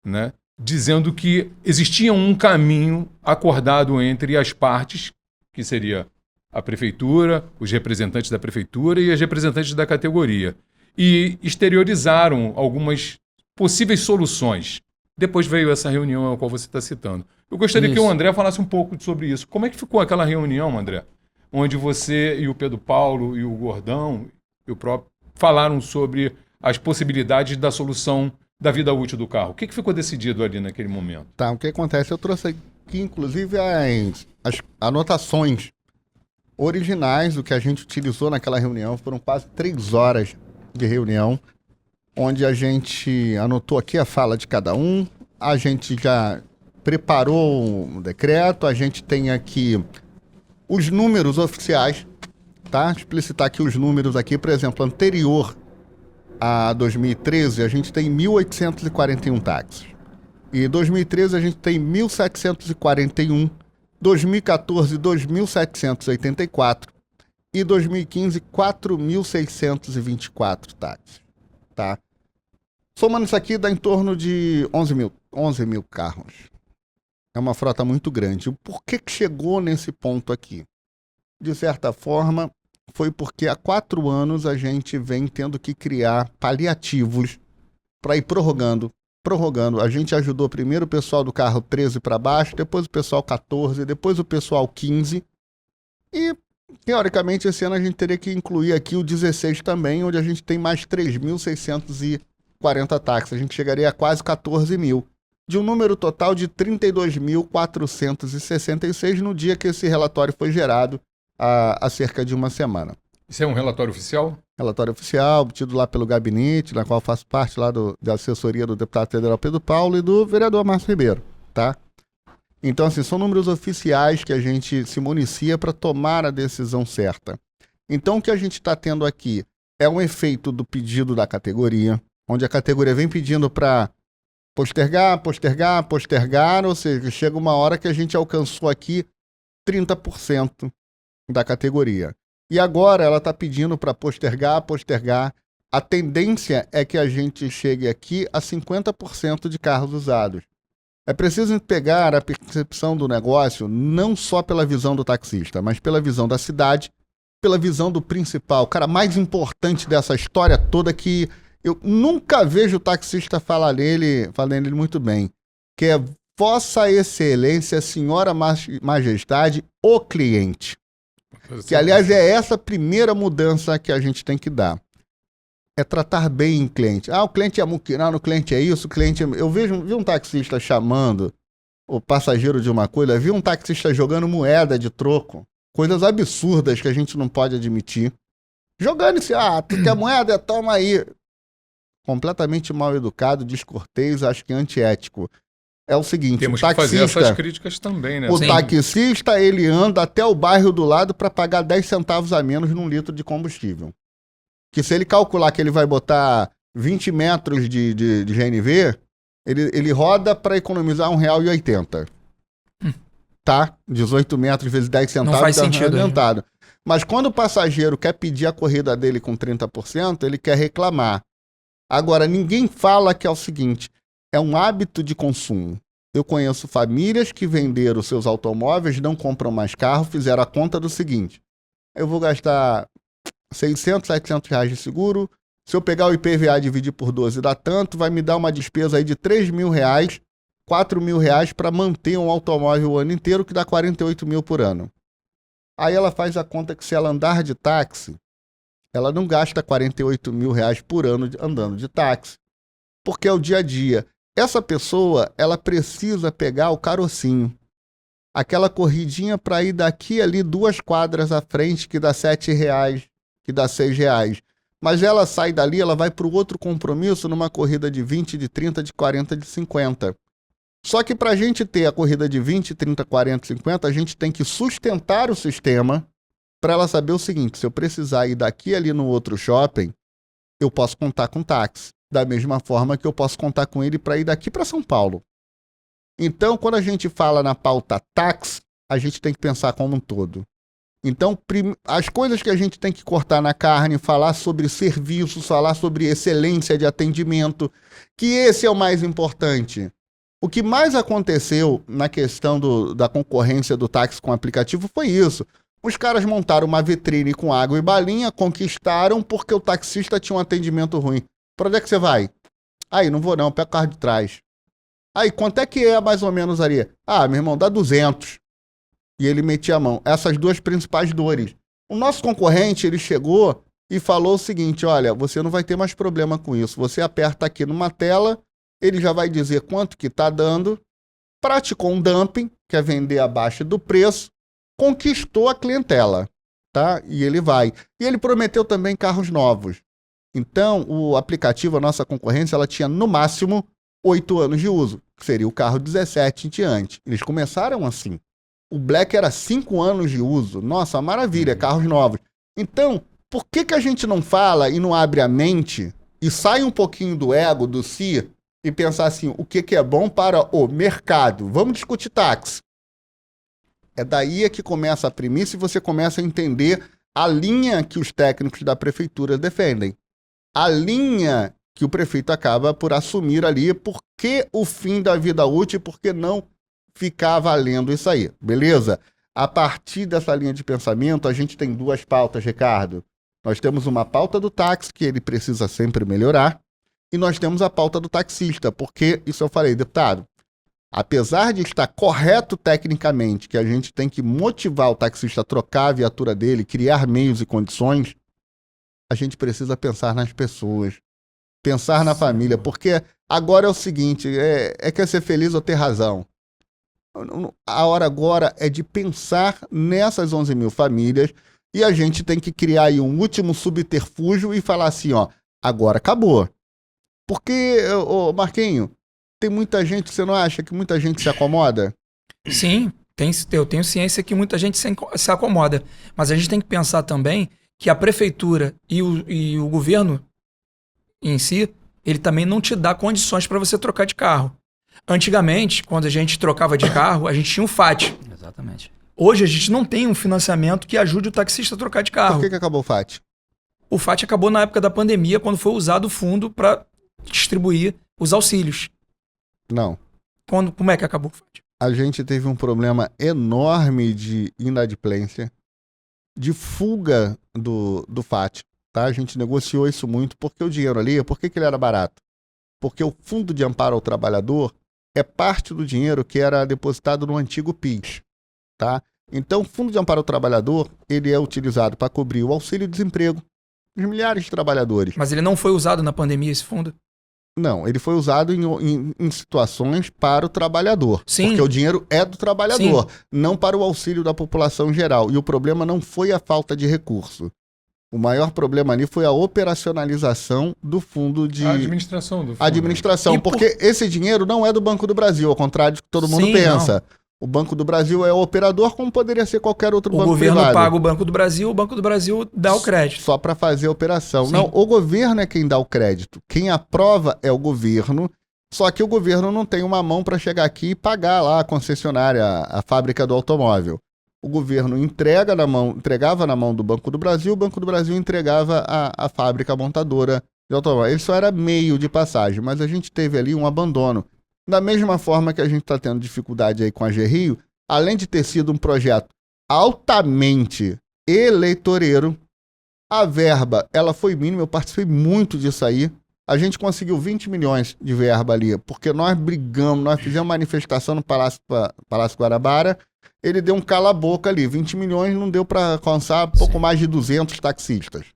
né, dizendo que existia um caminho acordado entre as partes, que seria a prefeitura, os representantes da prefeitura e as representantes da categoria, e exteriorizaram algumas possíveis soluções. Depois veio essa reunião a qual você está citando. Eu gostaria que o André falasse um pouco sobre isso. Como é que ficou aquela reunião, André, onde você e o Pedro Paulo e o Gordão e o próprio falaram sobre as possibilidades da solução da vida útil do carro? O que ficou decidido ali naquele momento? Tá, o que acontece? Eu trouxe aqui, inclusive, as anotações originais do que a gente utilizou naquela reunião. Foram quase 3 horas de reunião, onde a gente anotou aqui a fala de cada um, a gente já preparou um decreto, a gente tem aqui os números oficiais, tá? Explicitar aqui os números aqui, por exemplo, anterior a 2013, a gente tem 1.841 táxis. E 2013 a gente tem 1.741, 2014, 2.784 e 2015, 4.624 táxis, tá? Somando isso aqui, dá em torno de 11 mil carros. É uma frota muito grande. Por que chegou nesse ponto aqui? De certa forma, foi porque há 4 anos a gente vem tendo que criar paliativos para ir prorrogando. A gente ajudou primeiro o pessoal do carro 13 para baixo, depois o pessoal 14, depois o pessoal 15. E, teoricamente, esse ano a gente teria que incluir aqui o 16 também, onde a gente tem mais 3.640 táxis. A gente chegaria a quase 14 mil. De um número total de 32.466 no dia que esse relatório foi gerado há cerca de uma semana. Isso é um relatório oficial? Relatório oficial, obtido lá pelo gabinete, na qual faço parte lá da assessoria do deputado federal Pedro Paulo e do vereador Márcio Ribeiro, tá? Então, assim, são números oficiais que a gente se municia para tomar a decisão certa. Então, o que a gente está tendo aqui é um efeito do pedido da categoria, onde a categoria vem pedindo para postergar, ou seja, chega uma hora que a gente alcançou aqui 30% da categoria. E agora ela está pedindo para postergar. A tendência é que a gente chegue aqui a 50% de carros usados. É preciso pegar a percepção do negócio não só pela visão do taxista, mas pela visão da cidade, pela visão do principal, o cara mais importante dessa história toda, que eu nunca vejo o taxista falar nele muito bem, que é Vossa Excelência, Senhora Majestade, o cliente. Que, aliás, é essa primeira mudança que a gente tem que dar. É tratar bem o cliente. Ah, o cliente é muquirano, o cliente é isso, o cliente é... Eu vi um taxista chamando o passageiro de uma coisa, vi um taxista jogando moeda de troco. Coisas absurdas que a gente não pode admitir. Jogando isso, tu quer moeda? Toma aí. Completamente mal educado, descortês, acho que antiético. É o seguinte, temos o taxista, que fazer essas críticas também, né? O Sim. taxista, ele anda até o bairro do lado para pagar 10 centavos a menos num litro de combustível. Que se ele calcular que ele vai botar 20 metros de GNV, ele roda para economizar R$1,80. Tá? 18 metros vezes 10 centavos. Não faz sentido. Adiantado. Mas quando o passageiro quer pedir a corrida dele com 30%, ele quer reclamar. Agora, ninguém fala que é o seguinte, é um hábito de consumo. Eu conheço famílias que venderam seus automóveis, não compram mais carro, fizeram a conta do seguinte, eu vou gastar 600, 700 reais de seguro, se eu pegar o IPVA e dividir por 12 dá tanto, vai me dar uma despesa aí de 3 mil reais, 4 mil reais para manter um automóvel o ano inteiro, que dá 48 mil por ano. Aí ela faz a conta que se ela andar de táxi, ela não gasta 48 mil reais por ano andando de táxi, porque é o dia a dia. Essa pessoa, ela precisa pegar o carocinho, aquela corridinha para ir daqui ali 2 quadras à frente, que dá 7 reais, que dá 6 reais. Mas ela sai dali, ela vai para o outro compromisso numa corrida de 20, de 30, de 40, de 50. Só que para a gente ter a corrida de 20, 30, 40, 50, a gente tem que sustentar o sistema para ela saber o seguinte, se eu precisar ir daqui ali no outro shopping, eu posso contar com táxi. Da mesma forma que eu posso contar com ele para ir daqui para São Paulo. Então, quando a gente fala na pauta táxi, a gente tem que pensar como um todo. Então, as coisas que a gente tem que cortar na carne, falar sobre serviços, falar sobre excelência de atendimento, que esse é o mais importante. O que mais aconteceu na questão da concorrência do táxi com aplicativo foi isso. Os caras montaram uma vitrine com água e balinha, conquistaram porque o taxista tinha um atendimento ruim. Para onde é que você vai? Aí, não vou não, pega o carro de trás. Aí, quanto é que é mais ou menos ali? Ah, meu irmão, dá 200. E ele metia a mão. Essas duas principais dores. O nosso concorrente, ele chegou e falou o seguinte, olha, você não vai ter mais problema com isso. Você aperta aqui numa tela, ele já vai dizer quanto que está dando, praticou um dumping, que é vender abaixo do preço, conquistou a clientela, tá? E ele vai. E ele prometeu também carros novos. Então, o aplicativo, a nossa concorrência, ela tinha no máximo 8 anos de uso, que seria o carro 17 em diante. Eles começaram assim. O Black era 5 anos de uso. Nossa, maravilha, carros novos. Então, por que a gente não fala e não abre a mente e sai um pouquinho do ego, do si, e pensar assim, o que é bom para o mercado? Vamos discutir táxi. É daí que começa a premissa e você começa a entender a linha que os técnicos da prefeitura defendem. A linha que o prefeito acaba por assumir ali, porque o fim da vida útil, porque não ficar valendo isso aí, beleza? A partir dessa linha de pensamento, a gente tem 2 pautas, Ricardo. Nós temos uma pauta do táxi, que ele precisa sempre melhorar, e nós temos a pauta do taxista, porque, isso eu falei, deputado, apesar de estar correto tecnicamente, que a gente tem que motivar o taxista a trocar a viatura dele, criar meios e condições, a gente precisa pensar nas pessoas, pensar na família, porque agora é o seguinte, quer ser feliz ou ter razão. A hora agora é de pensar nessas 11 mil famílias e a gente tem que criar aí um último subterfúgio e falar assim, ó, agora acabou. Porque, Marquinho, tem muita gente, você não acha que muita gente se acomoda? Sim, eu tenho ciência que muita gente se acomoda. Mas a gente tem que pensar também que a prefeitura e o governo em si, ele também não te dá condições para você trocar de carro. Antigamente, quando a gente trocava de carro, a gente tinha um FAT. Exatamente. Hoje a gente não tem um financiamento que ajude o taxista a trocar de carro. Por que acabou o FAT? O FAT acabou na época da pandemia, quando foi usado o fundo para distribuir os auxílios. Não. Como é que acabou o FAT? A gente teve um problema enorme de inadimplência, de fuga do FAT. Tá? A gente negociou isso muito porque o dinheiro ali, por que ele era barato? Porque o Fundo de Amparo ao Trabalhador é parte do dinheiro que era depositado no antigo PIS. Tá? Então, o Fundo de Amparo ao Trabalhador ele é utilizado para cobrir o auxílio-desemprego de milhares de trabalhadores. Mas ele não foi usado na pandemia, esse fundo? Não, ele foi usado em situações para o trabalhador. Sim. Porque o dinheiro é do trabalhador, Sim. não para o auxílio da população geral. E o problema não foi a falta de recurso. O maior problema ali foi a operacionalização do fundo de... A administração do fundo. Administração, porque esse dinheiro não é do Banco do Brasil, ao contrário do que todo mundo Sim, pensa. Não. O Banco do Brasil é o operador, como poderia ser qualquer outro banco privado. O governo paga o Banco do Brasil dá o crédito. Só para fazer a operação. Sim. Não, o governo é quem dá o crédito. Quem aprova é o governo, só que o governo não tem uma mão para chegar aqui e pagar lá a concessionária, a fábrica do automóvel. O governo entregava na mão do Banco do Brasil, o Banco do Brasil entregava a fábrica montadora de automóvel. Ele só era meio de passagem, mas a gente teve ali um abandono. Da mesma forma que a gente está tendo dificuldade aí com a GRIO, além de ter sido um projeto altamente eleitoreiro, a verba ela foi mínima, eu participei muito disso aí. A gente conseguiu 20 milhões de verba ali, porque nós brigamos, nós fizemos manifestação no Palácio Guanabara, ele deu um cala-boca ali, 20 milhões não deu para alcançar pouco mais de 200 taxistas.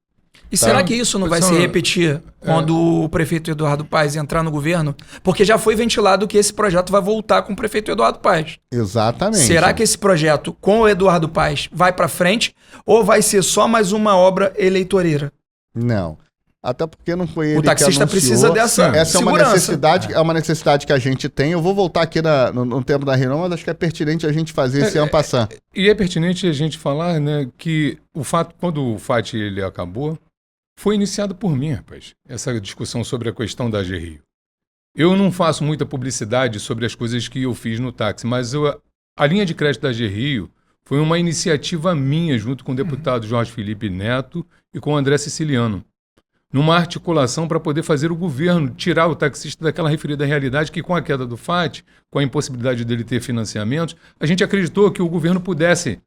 E será que isso não vai se repetir quando o prefeito Eduardo Paes entrar no governo? Porque já foi ventilado que esse projeto vai voltar com o prefeito Eduardo Paes. Exatamente. Será que esse projeto com o Eduardo Paes vai para frente ou vai ser só mais uma obra eleitoreira? Não. Até porque não foi ele que anunciou. O taxista precisa dessa Essa segurança. é uma necessidade que a gente tem. Eu vou voltar aqui no tempo da reunião, mas acho que é pertinente a gente fazer esse en passant. E é pertinente a gente falar, né, que o fato, quando o FAT ele acabou, foi iniciado por mim, rapaz, essa discussão sobre a questão da GRIO. Eu não faço muita publicidade sobre as coisas que eu fiz no táxi, mas a linha de crédito da GRIO foi uma iniciativa minha, junto com o deputado Jorge Felipe Neto e com o André Siciliano, numa articulação para poder fazer o governo tirar o taxista daquela referida realidade que, com a queda do FAT, com a impossibilidade dele ter financiamentos, a gente acreditou que o governo pudesse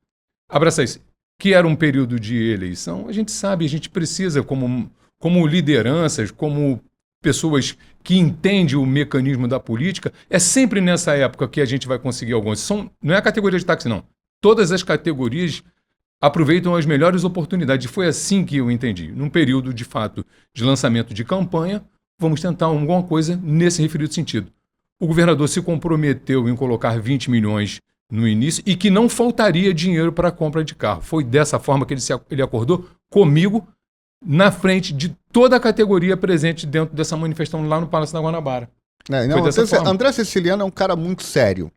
abraçar isso. Que era um período de eleição, a gente sabe, a gente precisa, como lideranças, como pessoas que entendem o mecanismo da política, é sempre nessa época que a gente vai conseguir alguns. Não é a categoria de táxi, não. Todas as categorias aproveitam as melhores oportunidades. Foi assim que eu entendi. Num período, de fato, de lançamento de campanha, vamos tentar alguma coisa nesse referido sentido. O governador se comprometeu em colocar 20 milhões no início e que não faltaria dinheiro para a compra de carro. Foi dessa forma que ele acordou comigo na frente de toda a categoria presente dentro dessa manifestação lá no Palácio da Guanabara. André Siciliano é um cara muito sério.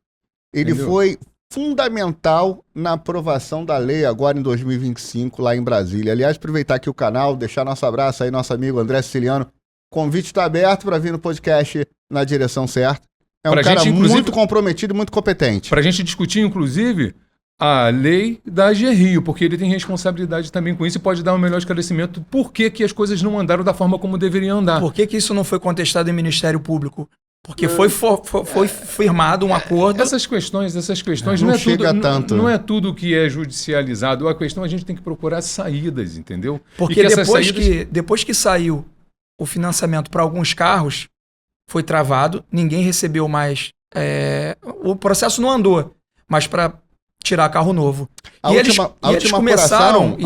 Ele foi fundamental na aprovação da lei agora em 2025 lá em Brasília. Aliás, aproveitar aqui o canal, deixar nosso abraço aí, nosso amigo André Siciliano. O convite está aberto para vir no podcast Na Direção Certa. É um cara muito comprometido e muito competente. Para a gente discutir, inclusive, a lei da GRIO, porque ele tem responsabilidade também com isso e pode dar um melhor esclarecimento por que as coisas não andaram da forma como deveriam andar. Por que isso não foi contestado em Ministério Público? Porque foi firmado um acordo. Essas questões não é tudo que é judicializado. A questão a gente tem que procurar saídas, entendeu? Porque depois que saiu o financiamento para alguns carros, foi travado, ninguém recebeu mais. O processo não andou, mas para tirar carro novo. Eles começaram.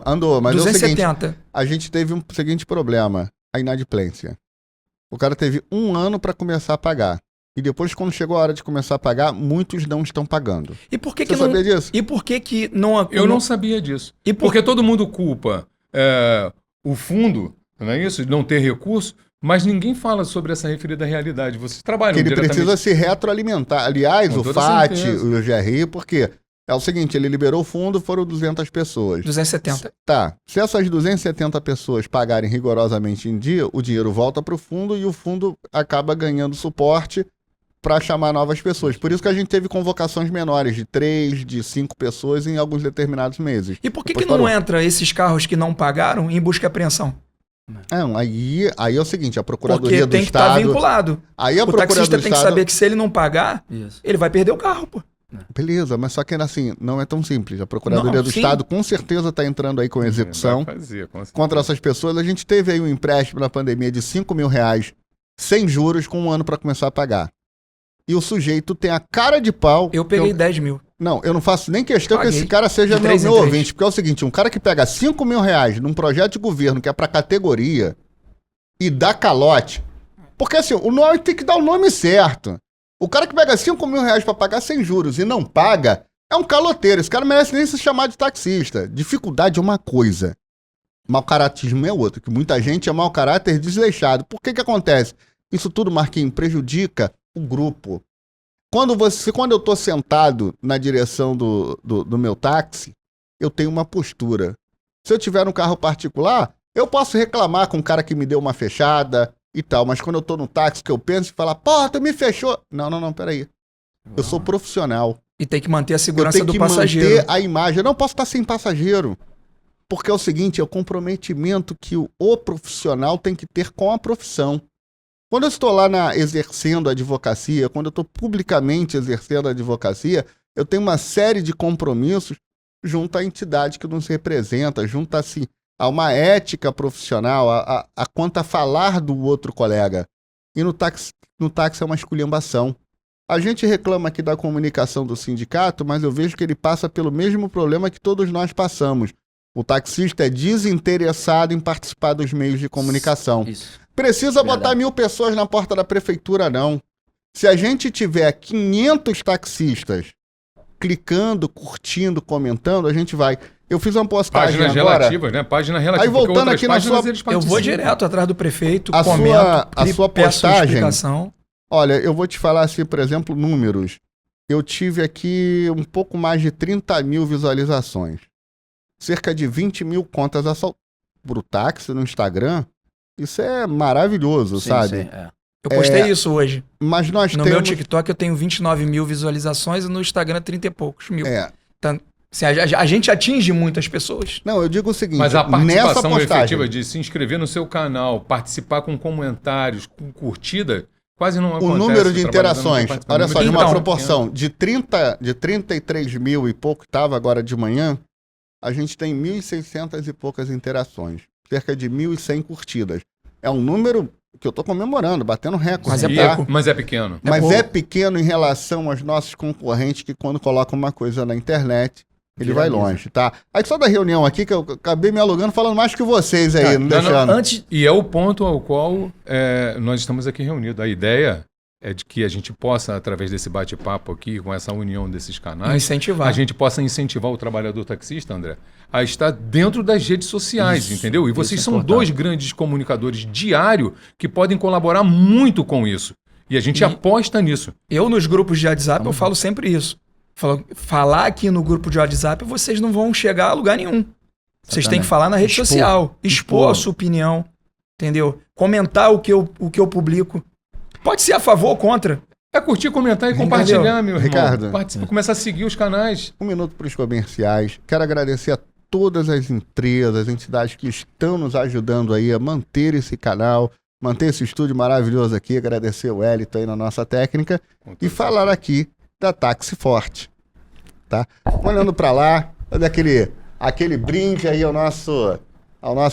Andou, mas 270. É o seguinte, a gente teve um seguinte problema: a inadimplência. O cara teve 1 ano para começar a pagar E depois, quando chegou a hora de começar a pagar, muitos não estão pagando. E por que Você que não... sabia disso? E por que não... Eu não sabia disso. E por... Porque todo mundo culpa o fundo, não é isso? De não ter recurso, mas ninguém fala sobre essa referida realidade. Vocês trabalham Que ele diretamente... precisa se retroalimentar. Aliás, Com o toda FAT, certeza. o GRI, porque é o seguinte, ele liberou o fundo, foram 200 pessoas. 270. Tá, se essas 270 pessoas pagarem rigorosamente em dia, o dinheiro volta para o fundo e o fundo acaba ganhando suporte para chamar novas pessoas. Por isso que a gente teve convocações menores, de 3, de 5 pessoas em alguns determinados meses. E por que Depois não parou. entra esses carros que não pagaram em busca e apreensão? Não, aí é o seguinte, a Procuradoria Porque do tem que estar Estado... vinculado. Aí a O Procuradoria taxista do tem que Estado... saber que se ele não pagar, Isso. ele vai perder o carro, pô. Beleza, mas só que assim, não é tão simples. A Procuradoria Não, do sim. Estado com certeza está entrando aí com execução Vai fazer, com certeza. contra essas pessoas. A gente teve aí um empréstimo na pandemia de R$5.000 sem juros com 1 ano para começar a pagar. E o sujeito tem a cara de pau... Eu peguei 10 mil. Não, eu não faço nem questão que Paguei. esse cara seja De meu, 3 em meu 3. ouvinte, porque é o seguinte, um cara que pega R$5.000 num projeto de governo que é para categoria e dá calote, porque assim, o nome tem que dar o nome certo. O cara que pega R$5.000 para pagar sem juros e não paga, é um caloteiro. Esse cara merece nem se chamar de taxista. Dificuldade é uma coisa, mau caratismo é outra, que muita gente é mau caráter desleixado. Por que que acontece? Isso tudo, Marquinhos, prejudica o grupo. Quando eu tô sentado na direção do meu táxi, eu tenho uma postura. Se eu tiver um carro particular, eu posso reclamar com o cara que me deu uma fechada e tal, mas quando eu tô no táxi, que eu penso e falar, pô, tu me fechou. Não, peraí. Eu sou profissional. E tem que manter a Eu segurança tenho do que passageiro. manter a imagem. Eu não posso estar sem passageiro. Porque é o seguinte, é o comprometimento que o profissional tem que ter com a profissão. Quando eu estou lá exercendo a advocacia, quando eu estou publicamente exercendo a advocacia, eu tenho uma série de compromissos junto à entidade que nos representa, junto assim, a uma ética profissional, a quanto a falar do outro colega. E no táxi é uma esculhambação. A gente reclama aqui da comunicação do sindicato, mas eu vejo que ele passa pelo mesmo problema que todos nós passamos. O taxista é desinteressado em participar dos meios de comunicação. Isso. Precisa Verdade. botar 1.000 pessoas na porta da prefeitura, não. Se a gente tiver 500 taxistas clicando, curtindo, comentando, a gente vai. Eu fiz uma postagem Páginas agora. relativas, né? Página relativa. Aí, voltando porque outras aqui na páginas, sua- eles Eu vou participam. direto atrás do prefeito, A comento, sua peço postagem- explicação. Olha, eu vou te falar assim, por exemplo, números. Eu tive aqui um pouco mais de 30 mil visualizações. Cerca de 20 mil contas pro táxi no Instagram. Isso é maravilhoso, Sim, sabe? sim, é. Eu postei isso hoje. Mas nós No temos... meu TikTok eu tenho 29 mil visualizações e no Instagram 30 e poucos mil. É. Assim, a gente atinge muitas pessoas. Não, eu digo o seguinte, Mas a nessa participação postagem... efetiva de se inscrever no seu canal, participar com comentários, com curtida, quase não acontece. O número de trabalhando interações, no participar olha do só, de número uma Então, proporção de 33 mil e pouco, que estava agora de manhã, a gente tem 1.600 e poucas interações, cerca de 1.100 curtidas. É um número que eu estou comemorando, batendo recorde. Mas é tá? pouco. Mas é pequeno. Mas pouco. é pequeno em relação aos nossos concorrentes que quando colocam uma coisa na internet, ele vai Viraliza. longe, tá? Aí só da reunião aqui, que eu acabei me alugando falando mais que vocês aí, Tá, não não, deixando. Antes, E é o ponto ao qual nós estamos aqui reunidos. A ideia é de que a gente possa, através desse bate-papo aqui, com essa união desses canais, Incentivar. a gente possa incentivar o trabalhador taxista, André, a estar dentro das redes sociais, Isso, entendeu? E vocês isso é são importante. dois grandes comunicadores diário que podem colaborar muito com isso. E a gente E- aposta nisso. Eu, nos grupos de WhatsApp, eu falo sempre isso. Falar aqui no grupo de WhatsApp, vocês não vão chegar a lugar nenhum. Vocês têm que falar na rede Expor. social. Expor a sua opinião. Entendeu? Comentar o que eu publico. Pode ser a favor ou contra. É curtir, comentar e Entendeu? compartilhar, meu irmão. Ricardo. Participa, começar a seguir os canais. Um minuto para os comerciais. Quero agradecer a todas as empresas, entidades que estão nos ajudando aí a manter esse canal, manter esse estúdio maravilhoso aqui. Agradecer o Wellington aí na nossa técnica e falar aqui da Táxi Forte, tá? Olhando para lá, olha aquele brinde aí ao nosso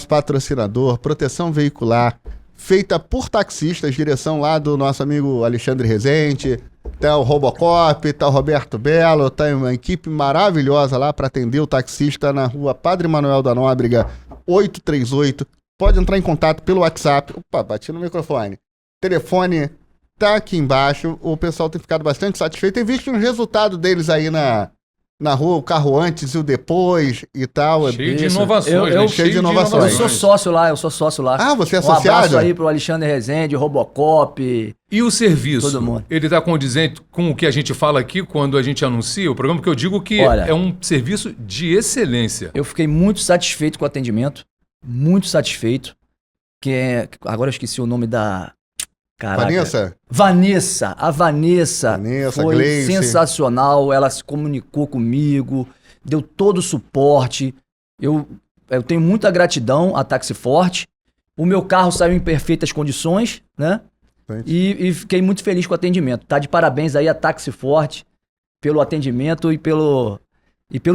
patrocinador, proteção veicular, feita por taxistas, direção lá do nosso amigo Alexandre Rezende, tá o Robocop, tá o Roberto Belo, tá uma equipe maravilhosa lá para atender o taxista na rua Padre Manuel da Nóbrega, 838. Pode entrar em contato pelo WhatsApp. Opa, bati no microfone. Telefone tá aqui embaixo. O pessoal tem ficado bastante satisfeito. Tem visto os resultados deles aí na rua, o carro antes e o depois e tal. Cheio de Isso. inovações, né? cheio de inovações. Eu sou sócio lá. Ah, você é Um abraço associado? aí pro Alexandre Rezende, Robocop. E o serviço? Todo mundo. Ele está condizente com o que a gente fala aqui quando a gente anuncia o programa, porque eu digo que Olha, é um serviço de excelência. Eu fiquei muito satisfeito com o atendimento. Muito satisfeito. Agora eu esqueci o nome da... Caraca. Vanessa? A Vanessa foi Gleice. sensacional. Ela se comunicou comigo, deu todo o suporte. Eu tenho muita gratidão à Táxi Forte. O meu carro saiu em perfeitas condições, né? E fiquei muito feliz com o atendimento. Tá de parabéns aí a Táxi Forte pelo atendimento e pelo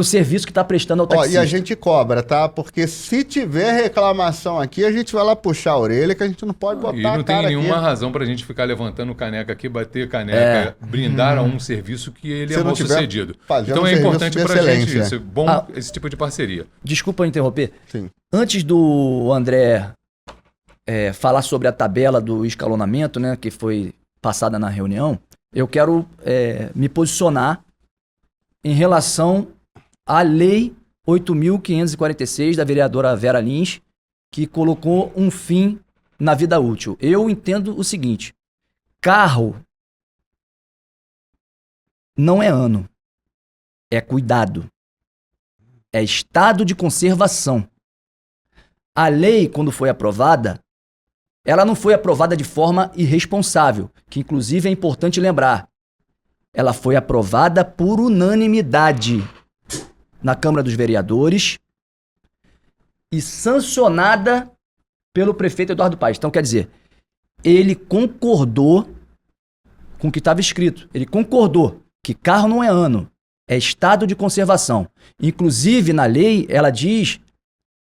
serviço que tá prestando ao taxista. E a gente cobra, tá? Porque se tiver reclamação aqui, a gente vai lá puxar a orelha, que a gente não pode botar E não a cara tem nenhuma aqui. razão pra gente ficar levantando caneca aqui, bater caneca, brindar a um serviço que ele Se é não mal tiver sucedido. fazendo Então é serviço importante de pra gente excelência. isso. É bom esse tipo de parceria. Desculpa interromper. Sim. Antes do André falar sobre a tabela do escalonamento, né, que foi passada na reunião, eu quero me posicionar em relação à Lei 8.546 da vereadora Vera Lins, que colocou um fim na vida útil. Eu entendo o seguinte: carro não é ano, é cuidado, é estado de conservação. A lei, quando foi aprovada, ela não foi aprovada de forma irresponsável, que inclusive é importante lembrar. Ela foi aprovada por unanimidade na Câmara dos Vereadores e sancionada pelo prefeito Eduardo Paes. Então, quer dizer, ele concordou com o que estava escrito. Ele concordou que carro não é ano, é estado de conservação. Inclusive, na lei, ela diz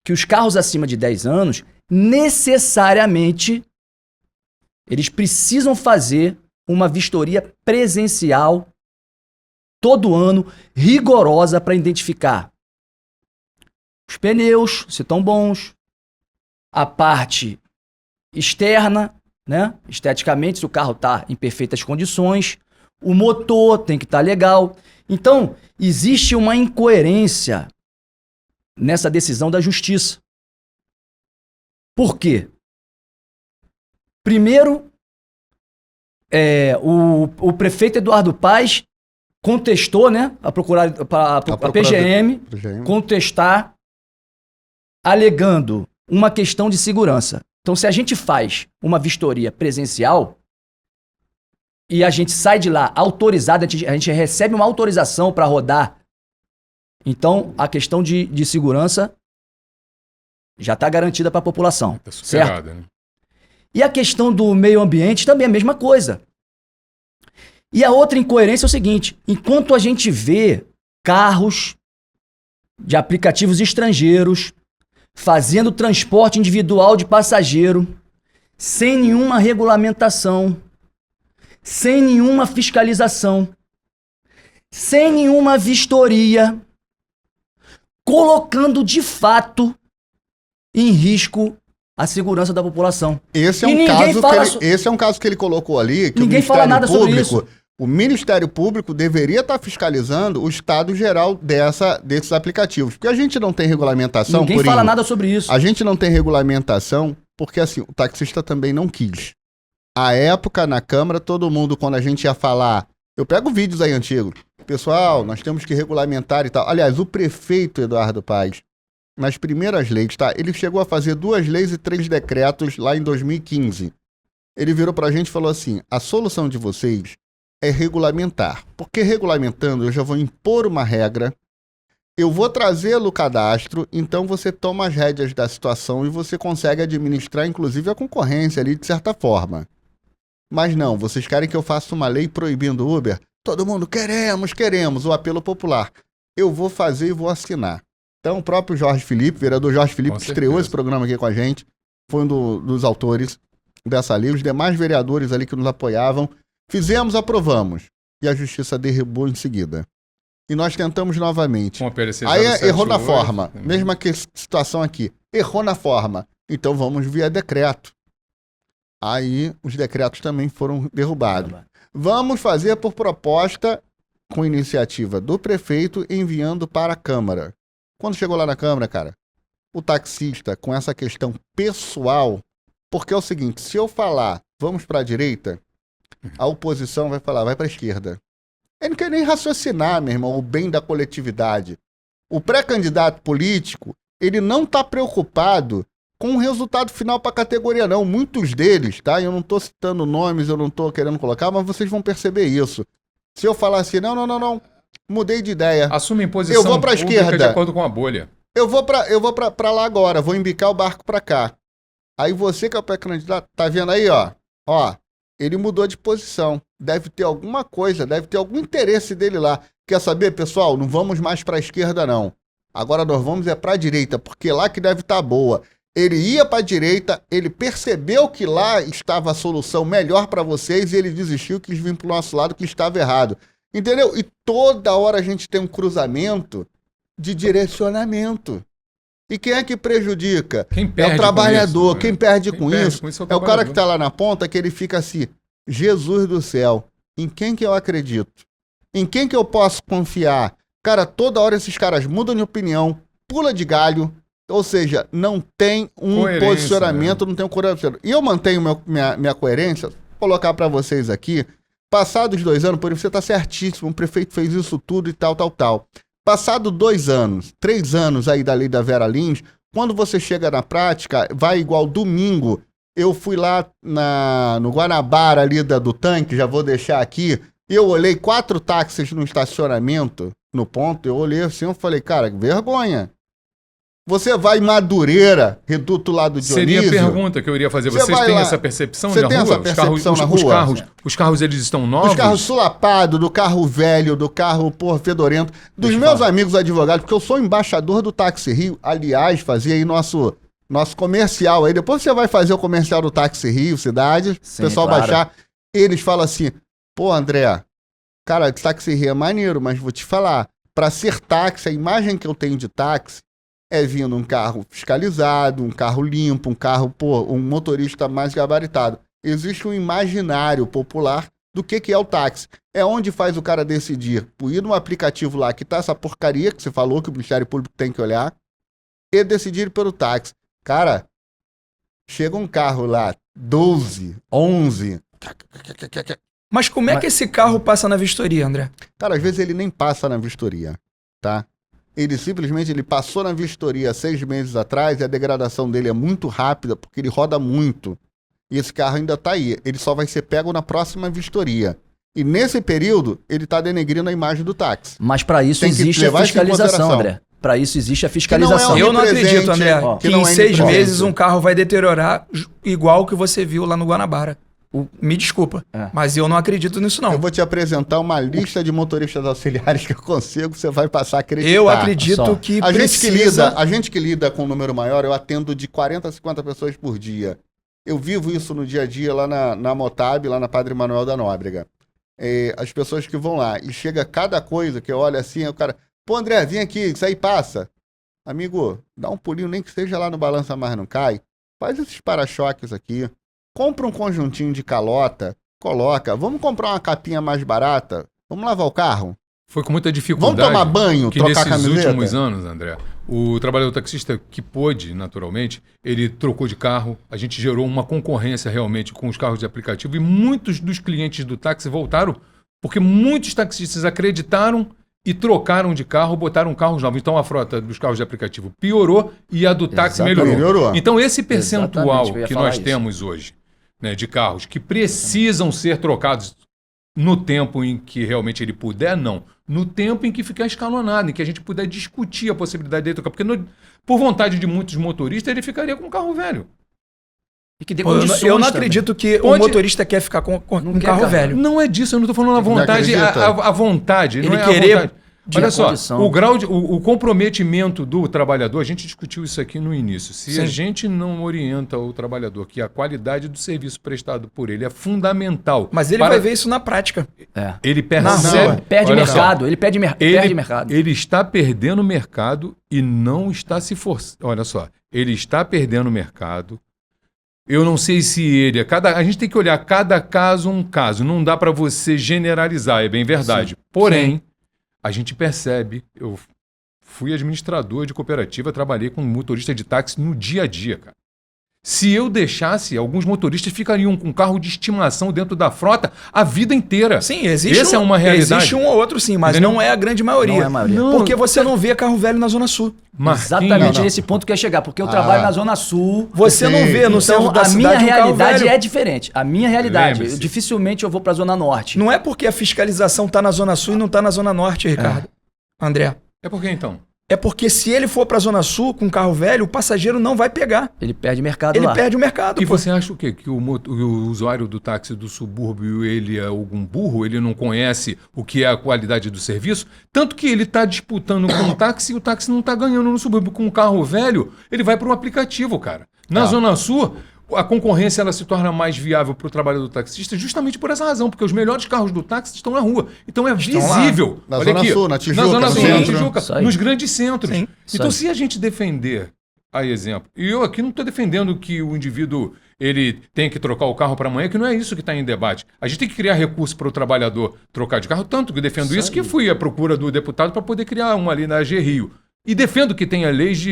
que os carros acima de 10 anos, necessariamente, eles precisam fazer uma vistoria presencial todo ano, rigorosa, para identificar os pneus, se estão bons, a parte externa, né? Esteticamente, se o carro está em perfeitas condições, o motor tem que estar legal. Então, existe uma incoerência nessa decisão da Justiça. Por quê? Primeiro, o prefeito Eduardo Paes contestou, né, a PGM, contestar, alegando uma questão de segurança. Então, se a gente faz uma vistoria presencial e a gente sai de lá autorizado, a gente recebe uma autorização para rodar, então a questão de segurança já está garantida para a população. Está superada, certo? Né? E a questão do meio ambiente também é a mesma coisa. E a outra incoerência é o seguinte: enquanto a gente vê carros de aplicativos estrangeiros fazendo transporte individual de passageiro, sem nenhuma regulamentação, sem nenhuma fiscalização, sem nenhuma vistoria, colocando de fato em risco a segurança da população. Esse é um caso que ele colocou ali, que ninguém fala nada sobre isso. O Ministério Público deveria estar fiscalizando o estado geral desses aplicativos. Porque a gente não tem regulamentação. Ninguém fala nada sobre isso. A gente não tem regulamentação porque, assim, o taxista também não quis. À época, na Câmara, todo mundo, quando a gente ia falar... Eu pego vídeos aí antigos. Pessoal, nós temos que regulamentar e tal. Aliás, o prefeito Eduardo Paes, nas primeiras leis, tá? Ele chegou a fazer 2 leis e 3 decretos lá em 2015. Ele virou pra gente e falou assim: a solução de vocês é regulamentar. Porque regulamentando, eu já vou impor uma regra, eu vou trazê-lo o cadastro, então você toma as rédeas da situação e você consegue administrar, inclusive, a concorrência ali, de certa forma. Mas não, vocês querem que eu faça uma lei proibindo o Uber? Todo mundo, queremos, o apelo popular. Eu vou fazer e vou assinar. Então, o próprio vereador Jorge Felipe, que estreou esse programa aqui com a gente, foi um dos autores dessa lei. Os demais vereadores ali que nos apoiavam, fizemos, aprovamos. E a Justiça derrubou em seguida. E nós tentamos novamente. Aí errou na forma. Mesma situação aqui. Errou na forma. Então vamos via decreto. Aí os decretos também foram derrubados. Vamos fazer por proposta, com iniciativa do prefeito, enviando para a Câmara. Quando chegou lá na Câmara, cara, o taxista, com essa questão pessoal, porque é o seguinte, se eu falar, vamos para a direita, a oposição vai falar, vai para a esquerda. Ele não quer nem raciocinar, meu irmão, o bem da coletividade. O pré-candidato político, ele não está preocupado com o resultado final para a categoria, não. Muitos deles, tá? Eu não estou citando nomes, eu não estou querendo colocar, mas vocês vão perceber isso. Se eu falar assim, não, mudei de ideia. Assume posição eu vou para a esquerda. De acordo com a bolha. Eu vou para lá agora, vou embicar o barco para cá. Aí você que é o pré-candidato, tá vendo aí, ó? Ó, ele mudou de posição. Deve ter alguma coisa, deve ter algum interesse dele lá. Quer saber, pessoal? Não vamos mais para a esquerda, não. Agora nós vamos para a direita, porque lá que deve estar boa. Ele ia para a direita, ele percebeu que lá estava a solução melhor para vocês e ele desistiu, quis vir para o nosso lado, que estava errado. Entendeu? E toda hora a gente tem um cruzamento de direcionamento. E quem é que prejudica? Quem perde é o trabalhador. Com isso, Quem perde com isso é o cara que está lá na ponta, que ele fica assim, Jesus do céu, em quem que eu acredito? Em quem que eu posso confiar? Cara, toda hora esses caras mudam de opinião, pula de galho, ou seja, não tem um posicionamento, não tem um coração. E eu mantenho minha coerência, vou colocar para vocês aqui, passados 2 anos, por isso você está certíssimo, o prefeito fez isso tudo e tal. Passado 2 anos, 3 anos aí da lei da Vera Lins, quando você chega na prática, vai igual domingo, eu fui lá no Guanabara ali do tanque, já vou deixar aqui, e eu olhei 4 táxis no estacionamento, no ponto, eu olhei assim, eu falei, cara, vergonha. Você vai em Madureira, Reduto lá do Dionísio... Seria a pergunta que eu iria fazer. Vocês têm essa percepção na rua? Você tem essa percepção na rua? Os carros, eles estão novos? Os carros sulapados, do carro velho, do carro, fedorento. Dos meus amigos advogados, porque eu sou embaixador do Táxi Rio. Aliás, fazia aí nosso comercial aí. Depois você vai fazer o comercial do Táxi Rio, cidade. O pessoal baixar. Eles falam assim, pô, André, cara, Táxi Rio é maneiro, mas vou te falar, para ser táxi, a imagem que eu tenho de táxi é vindo um carro fiscalizado, um carro limpo, um carro, um motorista mais gabaritado. Existe um imaginário popular do que é o táxi. É onde faz o cara decidir por ir no aplicativo lá que tá essa porcaria que você falou que o Ministério Público tem que olhar e decidir pelo táxi. Cara, chega um carro lá, 12, 11... Mas como é que esse carro passa na vistoria, André? Cara, às vezes ele nem passa na vistoria, tá? Ele simplesmente passou na vistoria 6 meses atrás e a degradação dele é muito rápida porque ele roda muito. E esse carro ainda está aí. Ele só vai ser pego na próxima vistoria. E nesse período, ele está denegrindo a imagem do táxi. Mas para isso existe a fiscalização, André. Para isso existe a fiscalização. Eu não acredito, André, que em 6 meses um carro vai deteriorar igual que você viu lá no Guanabara. Me desculpa, mas eu não acredito nisso, não. Eu vou te apresentar uma lista de motoristas auxiliares que eu consigo, você vai passar a acreditar. Eu acredito que a gente que lida com um número maior, eu atendo de 40 a 50 pessoas por dia. Eu vivo isso no dia a dia lá na Motab, lá na Padre Manuel da Nóbrega. As pessoas que vão lá, e chega cada coisa que eu olho assim, o cara, pô, André, vem aqui, isso aí passa. Amigo, dá um pulinho, nem que seja lá no Balança Mais Não Cai, faz esses para-choques aqui. Compra um conjuntinho de calota, coloca. Vamos comprar uma capinha mais barata? Vamos lavar o carro? Foi com muita dificuldade. Vamos tomar banho, que trocar nesses camiseta? Últimos anos, André, o trabalhador taxista que pôde, naturalmente, ele trocou de carro. A gente gerou uma concorrência realmente com os carros de aplicativo e muitos dos clientes do táxi voltaram porque muitos taxistas acreditaram e trocaram de carro, botaram carros novos. Então a frota dos carros de aplicativo piorou e a do táxi melhorou. Então esse percentual que nós temos hoje, né, de carros que precisam ser trocados no tempo em que realmente ele puder, não. No tempo em que ficar escalonado, em que a gente puder discutir a possibilidade de trocar. Porque por vontade de muitos motoristas, ele ficaria com um carro velho. E que dê condições eu não acredito que o motorista quer ficar com um carro velho. Não é disso, eu não estou falando a vontade. A vontade, ele não é querer... a vontade. Olha só, o comprometimento do trabalhador, a gente discutiu isso aqui no início. Se a gente não orienta o trabalhador que a qualidade do serviço prestado por ele é fundamental. Mas ele vai ver isso na prática. Ele percebe. Perde mercado. Ele perde mercado. Ele está perdendo mercado e não está se forçando. Olha só, ele está perdendo mercado Eu não sei se ele... A gente tem que olhar cada caso um caso. Não dá para você generalizar, é bem verdade. Sim. Porém, a gente percebe... Eu fui administrador de cooperativa, trabalhei com motorista de táxi no dia a dia, cara. Se eu deixasse, alguns motoristas ficariam com carro de estimação dentro da frota a vida inteira. Sim, existe Essa é uma realidade. Existe um ou outro, sim, mas Entendeu? não é a grande maioria. Não é a maioria. Não. Porque você não vê carro velho na Zona Sul. Marquinhos, Exatamente nesse ponto que eu ia chegar, porque eu trabalho na Zona Sul. Você não vê no centro Então, da a minha cidade um carro realidade velho. é diferente. A minha realidade. Lembre-se. Dificilmente eu vou pra Zona Norte. Não é porque a fiscalização tá na Zona Sul e não tá na Zona Norte, Ricardo. André. É por que então? É porque se ele for pra Zona Sul com um carro velho, o passageiro não vai pegar. Ele perde mercado Ele lá. perde o mercado. E pô. você acha o quê? Que o usuário do táxi do subúrbio, ele é algum burro? Ele não conhece o que é a qualidade do serviço? Tanto que ele está disputando com o táxi e o táxi não está ganhando no subúrbio. Com um carro velho, ele vai para um aplicativo, cara. Na Zona Sul, a concorrência ela se torna mais viável para o trabalho do taxista justamente por essa razão, porque os melhores carros do táxi estão na rua. Então é visível. Na Olha Zona aqui, Sul, na Tijuca, na Zona no Sul, na centro. Tijuca, Isso aí. nos grandes centros. Sim. Então, Isso aí. se a gente defender, a exemplo, e eu aqui não estou defendendo que o indivíduo ele tem que trocar o carro para amanhã, que não é isso que está em debate. A gente tem que criar recurso para o trabalhador trocar de carro, tanto que eu defendo isso que fui à procura do deputado para poder criar uma ali na AG Rio. E defendo que tenha leis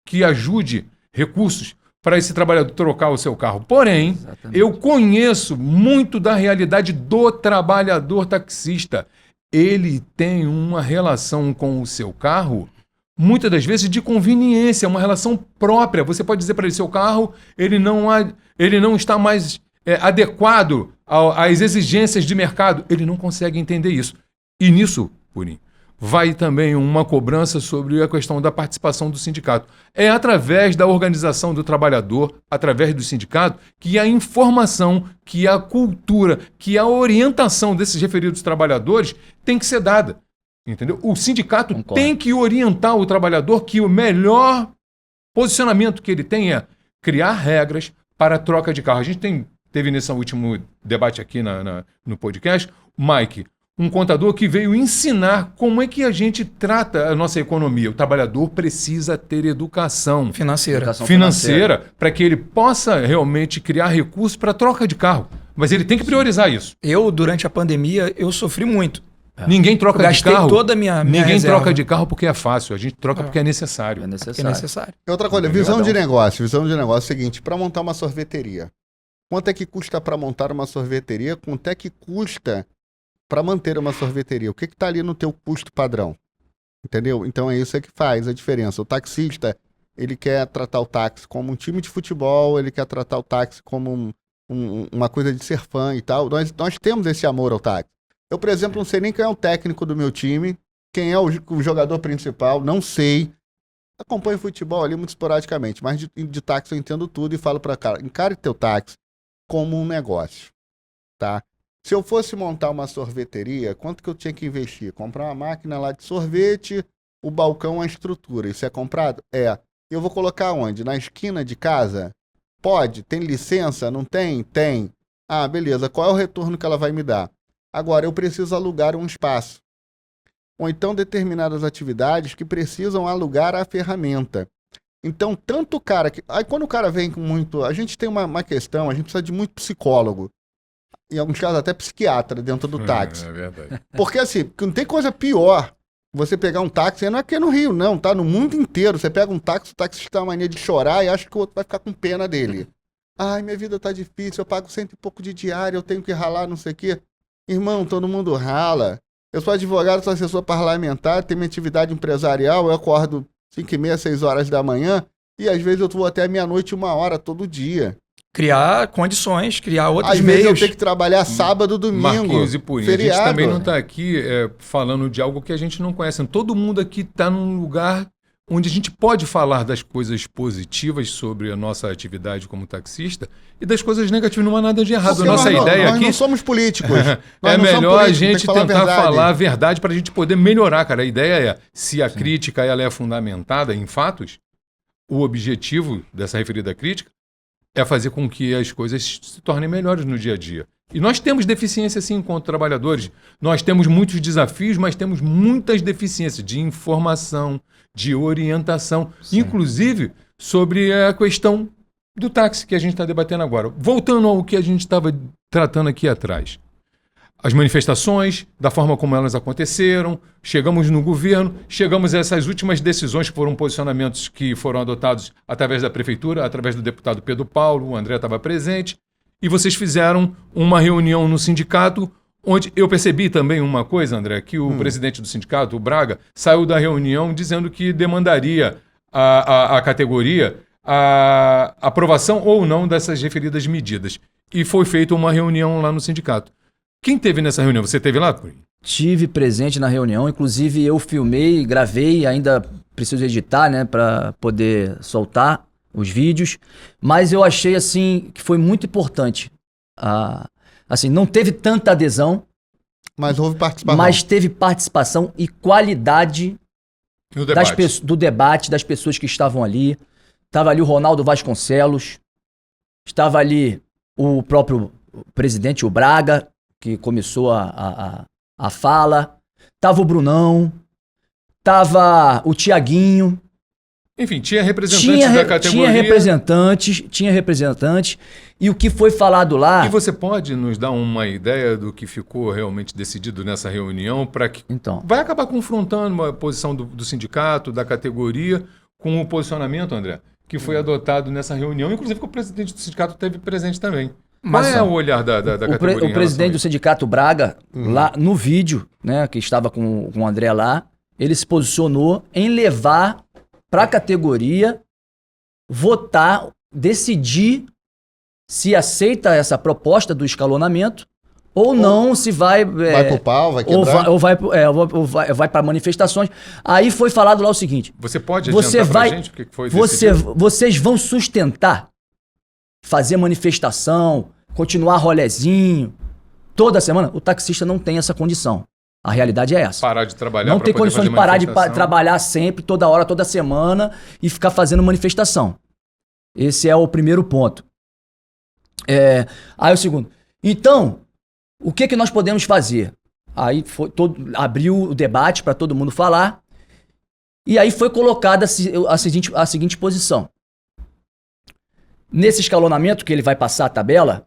que ajude recursos para esse trabalhador trocar o seu carro. Porém, Exatamente. eu conheço muito da realidade do trabalhador taxista. Ele tem uma relação com o seu carro, muitas das vezes de conveniência, uma relação própria. Você pode dizer para ele, seu carro, ele não está mais adequado às exigências de mercado. Ele não consegue entender isso. E nisso, Purim, vai também uma cobrança sobre a questão da participação do sindicato. É através da organização do trabalhador, através do sindicato, que a informação, que a cultura, que a orientação desses referidos trabalhadores tem que ser dada. Entendeu? O sindicato Concordo. tem que orientar o trabalhador que o melhor posicionamento que ele tem é criar regras para a troca de carro. A gente teve nesse último debate aqui no podcast, Mike, um contador que veio ensinar como é que a gente trata a nossa economia. O trabalhador precisa ter educação Financeira. Educação financeira para que ele possa realmente criar recursos para troca de carro. Mas ele tem que priorizar isso. Eu, durante a pandemia, eu sofri muito. Ninguém troca Eu de gastei carro. toda a minha Ninguém reserva. troca de carro porque é fácil. A gente troca porque é necessário. É Que é necessário. necessário. E outra coisa, visão de negócio. Visão de negócio é o seguinte, para montar uma sorveteria, quanto é que custa para montar uma sorveteria? Quanto é que custa para manter uma sorveteria? O que está ali no teu custo padrão? Entendeu? Então é isso que faz a diferença. O taxista, ele quer tratar o táxi como um time de futebol, ele quer tratar o táxi como uma coisa de ser fã e tal. Nós temos esse amor ao táxi. Eu, por exemplo, não sei nem quem é o técnico do meu time, quem é o jogador principal, não sei. Acompanho futebol ali muito esporadicamente, mas de táxi eu entendo tudo e falo para cara, encare teu táxi como um negócio, tá? Se eu fosse montar uma sorveteria, quanto que eu tinha que investir? Comprar uma máquina lá de sorvete, o balcão, a estrutura. Isso é comprado? É. Eu vou colocar onde? Na esquina de casa? Pode? Tem licença? Não tem? Tem. Ah, beleza. Qual é o retorno que ela vai me dar? Agora, eu preciso alugar um espaço. Ou então determinadas atividades que precisam alugar a ferramenta. Então, tanto o cara que... Aí quando o cara vem com muito... A gente tem uma questão, a gente precisa de muito psicólogo. Em alguns casos até psiquiatra dentro do táxi. É verdade. Porque assim, não tem coisa pior você pegar um táxi, não é aqui no Rio, não, tá? No mundo inteiro. Você pega um táxi, o taxista tem uma mania de chorar e acha que o outro vai ficar com pena dele. Ai, minha vida tá difícil, eu pago 100 e pouco de diária, eu tenho que ralar, não sei o quê. Irmão, todo mundo rala. Eu sou advogado, sou assessor parlamentar, tenho minha atividade empresarial, eu acordo 5h30, 6 horas da manhã e às vezes eu vou até meia-noite, 1h todo dia. Criar condições, criar outros Às vezes eu meios. tenho que trabalhar sábado, domingo, Marquinhos e Purim, a gente feriado. também não está aqui falando de algo que a gente não conhece. Todo mundo aqui está num lugar onde a gente pode falar das coisas positivas sobre a nossa atividade como taxista e das coisas negativas. Não há nada de errado. Porque A nossa nós ideia nós aqui não somos políticos. Nós é não somos melhor a políticos, tem gente que falar tentar verdade. falar a verdade para a gente poder melhorar, cara. A ideia é, se a crítica ela é fundamentada em fatos, o objetivo dessa referida crítica é fazer com que as coisas se tornem melhores no dia a dia. E nós temos deficiência, sim, enquanto trabalhadores. Nós temos muitos desafios, mas temos muitas deficiências de informação, de orientação, inclusive sobre a questão do táxi que a gente está debatendo agora. Voltando ao que a gente estava tratando aqui atrás. As manifestações, da forma como elas aconteceram, chegamos no governo, chegamos a essas últimas decisões que foram posicionamentos que foram adotados através da prefeitura, através do deputado Pedro Paulo, o André estava presente, e vocês fizeram uma reunião no sindicato, onde eu percebi também uma coisa, André, que o presidente do sindicato, o Braga, saiu da reunião dizendo que demandaria à categoria a aprovação ou não dessas referidas medidas. E foi feita uma reunião lá no sindicato. Quem teve nessa reunião? Você teve lá? Tive presente na reunião, inclusive eu filmei, gravei, ainda preciso editar, né, para poder soltar os vídeos, mas eu achei assim que foi muito importante. Assim, não teve tanta adesão, Mas houve participação. mas teve participação e qualidade No debate. do debate das pessoas que estavam ali. Estava ali o Ronaldo Vasconcelos, estava ali o próprio presidente, o Braga, que começou a fala, tava o Brunão, tava o Tiaguinho. Enfim, tinha representantes da categoria. Tinha representantes, e o que foi falado lá... E você pode nos dar uma ideia do que ficou realmente decidido nessa reunião para que... Então, Vai acabar confrontando a posição do sindicato, da categoria, com o posicionamento, André, que foi adotado nessa reunião, inclusive que o presidente do sindicato esteve presente também. Qual é o olhar da categoria? o presidente do sindicato Braga, lá no vídeo, né, que estava com o André lá, ele se posicionou em levar para a categoria votar, decidir se aceita essa proposta do escalonamento ou não, se vai... Vai pro pau, vai ou quebrar. vai para manifestações. Aí foi falado lá o seguinte... Você pode Você adiantar vai, pra gente o que foi decidido? vocês vão sustentar, fazer manifestação, continuar rolezinho toda semana? O taxista não tem essa condição. A realidade é essa. Parar de trabalhar Não pra tem poder condições fazer de parar de manifestação. trabalhar sempre, toda hora, toda semana e ficar fazendo manifestação. Esse é o primeiro ponto. Aí o segundo. Então, o que nós podemos fazer? Aí abriu o debate para todo mundo falar. E aí foi colocada a seguinte posição. Nesse escalonamento que ele vai passar a tabela,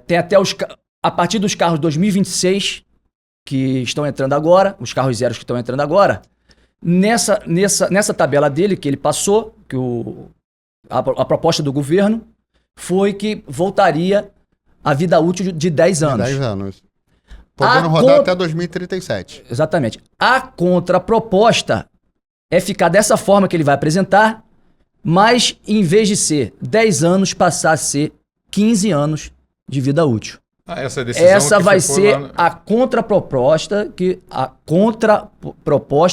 tem até a partir dos carros 2026 que estão entrando agora, os carros zeros que estão entrando agora, nessa tabela dele que ele passou, que a proposta do governo foi que voltaria a vida útil de 10 anos. 10 anos. Podendo rodar até 2037. Exatamente. A contraproposta é ficar dessa forma que ele vai apresentar, mas em vez de ser 10 anos, passar a ser 15 anos de vida útil. Essa decisão Essa que vai ficou ser lá... a contraproposta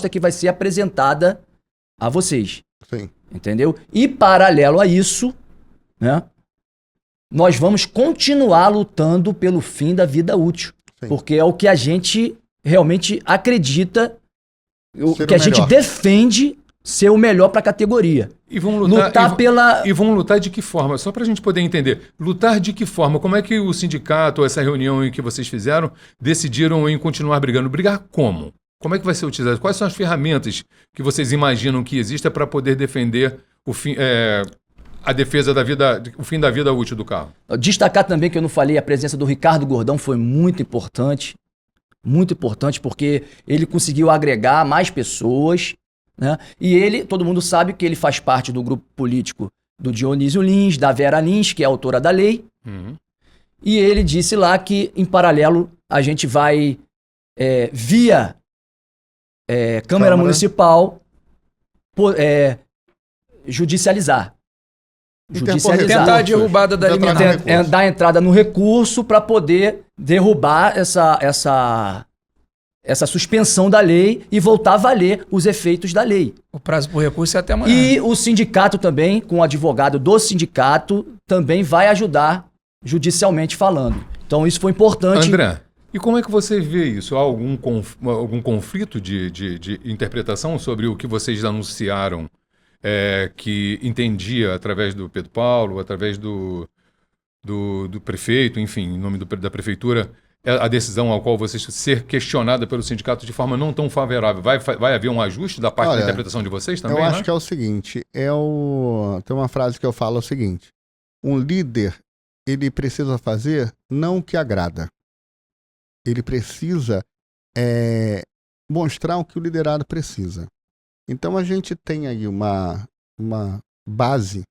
que vai ser apresentada a vocês. Sim. Entendeu? E paralelo a isso, né, nós vamos continuar lutando pelo fim da vida útil. Sim. Porque é o que a gente realmente acredita, o Ser que o a gente melhor. defende ser o melhor para a categoria. E vão lutar, Lutar pela... E vão lutar de que forma? Só para a gente poder entender. Lutar de que forma? Como é que o sindicato, essa reunião em que vocês fizeram, decidiram em continuar brigando? Brigar como? Como é que vai ser utilizado? Quais são as ferramentas que vocês imaginam que exista para poder defender o fim, a defesa da vida, o fim da vida útil do carro? Destacar também que eu não falei, a presença do Ricardo Gordão foi muito importante porque ele conseguiu agregar mais pessoas, né? E ele, todo mundo sabe que ele faz parte do grupo político do Dionísio Lins, da Vera Lins, que é a autora da lei, e ele disse lá que, em paralelo, a gente vai, via Câmara Municipal, judicializar. Tentar a derrubada da liminar. Dar entrada no recurso para poder derrubar essa suspensão da lei e voltar a valer os efeitos da lei. O prazo por recurso é até amanhã. E o sindicato também, com o advogado do sindicato, também vai ajudar judicialmente falando. Então isso foi importante. André, e como é que você vê isso? Há algum conflito de interpretação sobre o que vocês anunciaram, que entendia através do Pedro Paulo, através do prefeito, enfim, em nome da prefeitura, a decisão ao qual vocês ser questionada pelo sindicato de forma não tão favorável, vai haver um ajuste da parte da interpretação de vocês também, eu né? acho que é o seguinte, tem uma frase que eu falo o seguinte, um líder, ele precisa fazer não o que agrada, ele precisa mostrar o que o liderado precisa. Então a gente tem aí uma base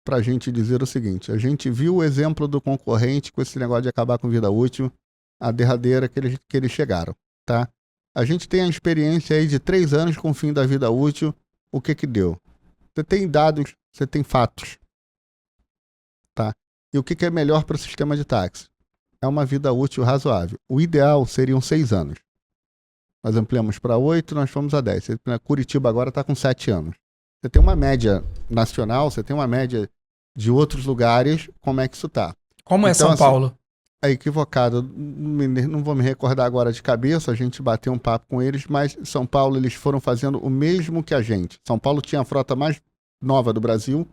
para a gente dizer o seguinte, a gente viu o exemplo do concorrente com esse negócio de acabar com vida útil, a derradeira que eles chegaram, tá? A gente tem a experiência aí de 3 anos com o fim da vida útil, o que deu? Você tem dados, você tem fatos, tá? E o que é melhor para o sistema de táxi? É uma vida útil razoável. O ideal seriam 6 anos. Nós ampliamos para 8, nós fomos a 10. Curitiba agora está com 7 anos. Você tem uma média nacional, você tem uma média de outros lugares, como é que isso está? Como é São Paulo? É equivocado, não vou me recordar agora de cabeça, a gente bateu um papo com eles, mas São Paulo eles foram fazendo o mesmo que a gente. São Paulo tinha a frota mais nova do Brasil,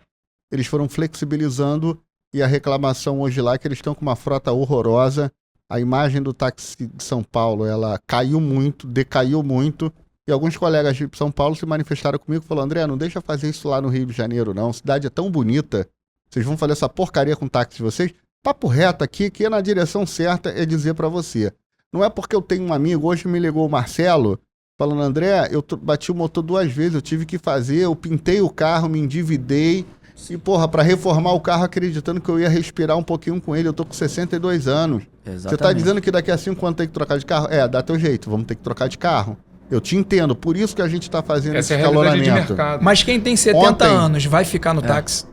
eles foram flexibilizando e a reclamação hoje lá é que eles estão com uma frota horrorosa, a imagem do táxi de São Paulo, ela caiu muito, decaiu muito, e alguns colegas de São Paulo se manifestaram comigo e falaram, André, não deixa fazer isso lá no Rio de Janeiro não, a cidade é tão bonita, vocês vão fazer essa porcaria com o táxi de vocês? Papo reto aqui, que é na direção certa é dizer pra você. Não é porque eu tenho um amigo, hoje me ligou o Marcelo, falando, André, eu bati o motor 2 vezes, eu tive que fazer, eu pintei o carro, me endividei, e porra, pra reformar o carro acreditando que eu ia respirar um pouquinho com ele, eu tô com 62 anos. Exatamente. Você tá dizendo que daqui a 5 anos tem que trocar de carro? Dá teu jeito, vamos ter que trocar de carro. Eu te entendo, por isso que a gente tá fazendo esse escalonamento. Mas quem tem 70 anos vai ficar no táxi?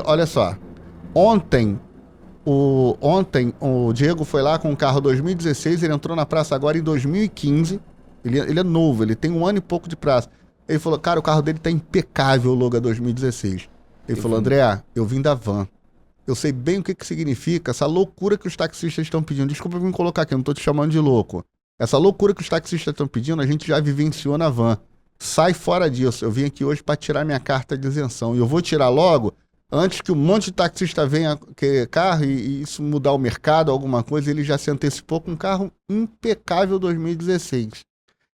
Olha só, Ontem o Diego foi lá com um carro 2016, ele entrou na praça agora em 2015, ele é novo, ele tem 1 ano e pouco de praça. Ele falou, cara, o carro dele tá impecável, o Logan 2016. Ele falou, André, eu vim da van, eu sei bem o que significa essa loucura que os taxistas estão pedindo. Desculpa me colocar aqui, eu não tô te chamando de louco. Essa loucura que os taxistas estão pedindo, a gente já vivenciou na van. Sai fora disso, eu vim aqui hoje para tirar minha carta de isenção, e eu vou tirar logo, antes que um monte de taxista venha querer carro e isso mudar o mercado, alguma coisa, ele já se antecipou com um carro impecável 2016.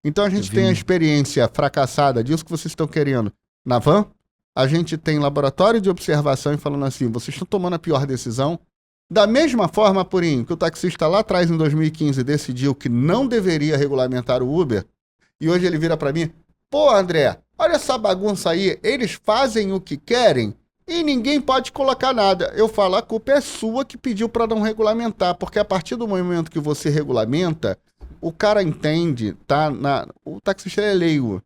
Então a gente tem a experiência fracassada disso que vocês estão querendo na van, a gente tem laboratório de observação e falando assim, vocês estão tomando a pior decisão. Da mesma forma, Purinho, que o taxista lá atrás, em 2015, decidiu que não deveria regulamentar o Uber, e hoje ele vira para mim, pô, André, olha essa bagunça aí, eles fazem o que querem, e ninguém pode colocar nada. Eu falo, a culpa é sua que pediu para não regulamentar, porque a partir do momento que você regulamenta, o cara entende, tá? O taxista é leigo.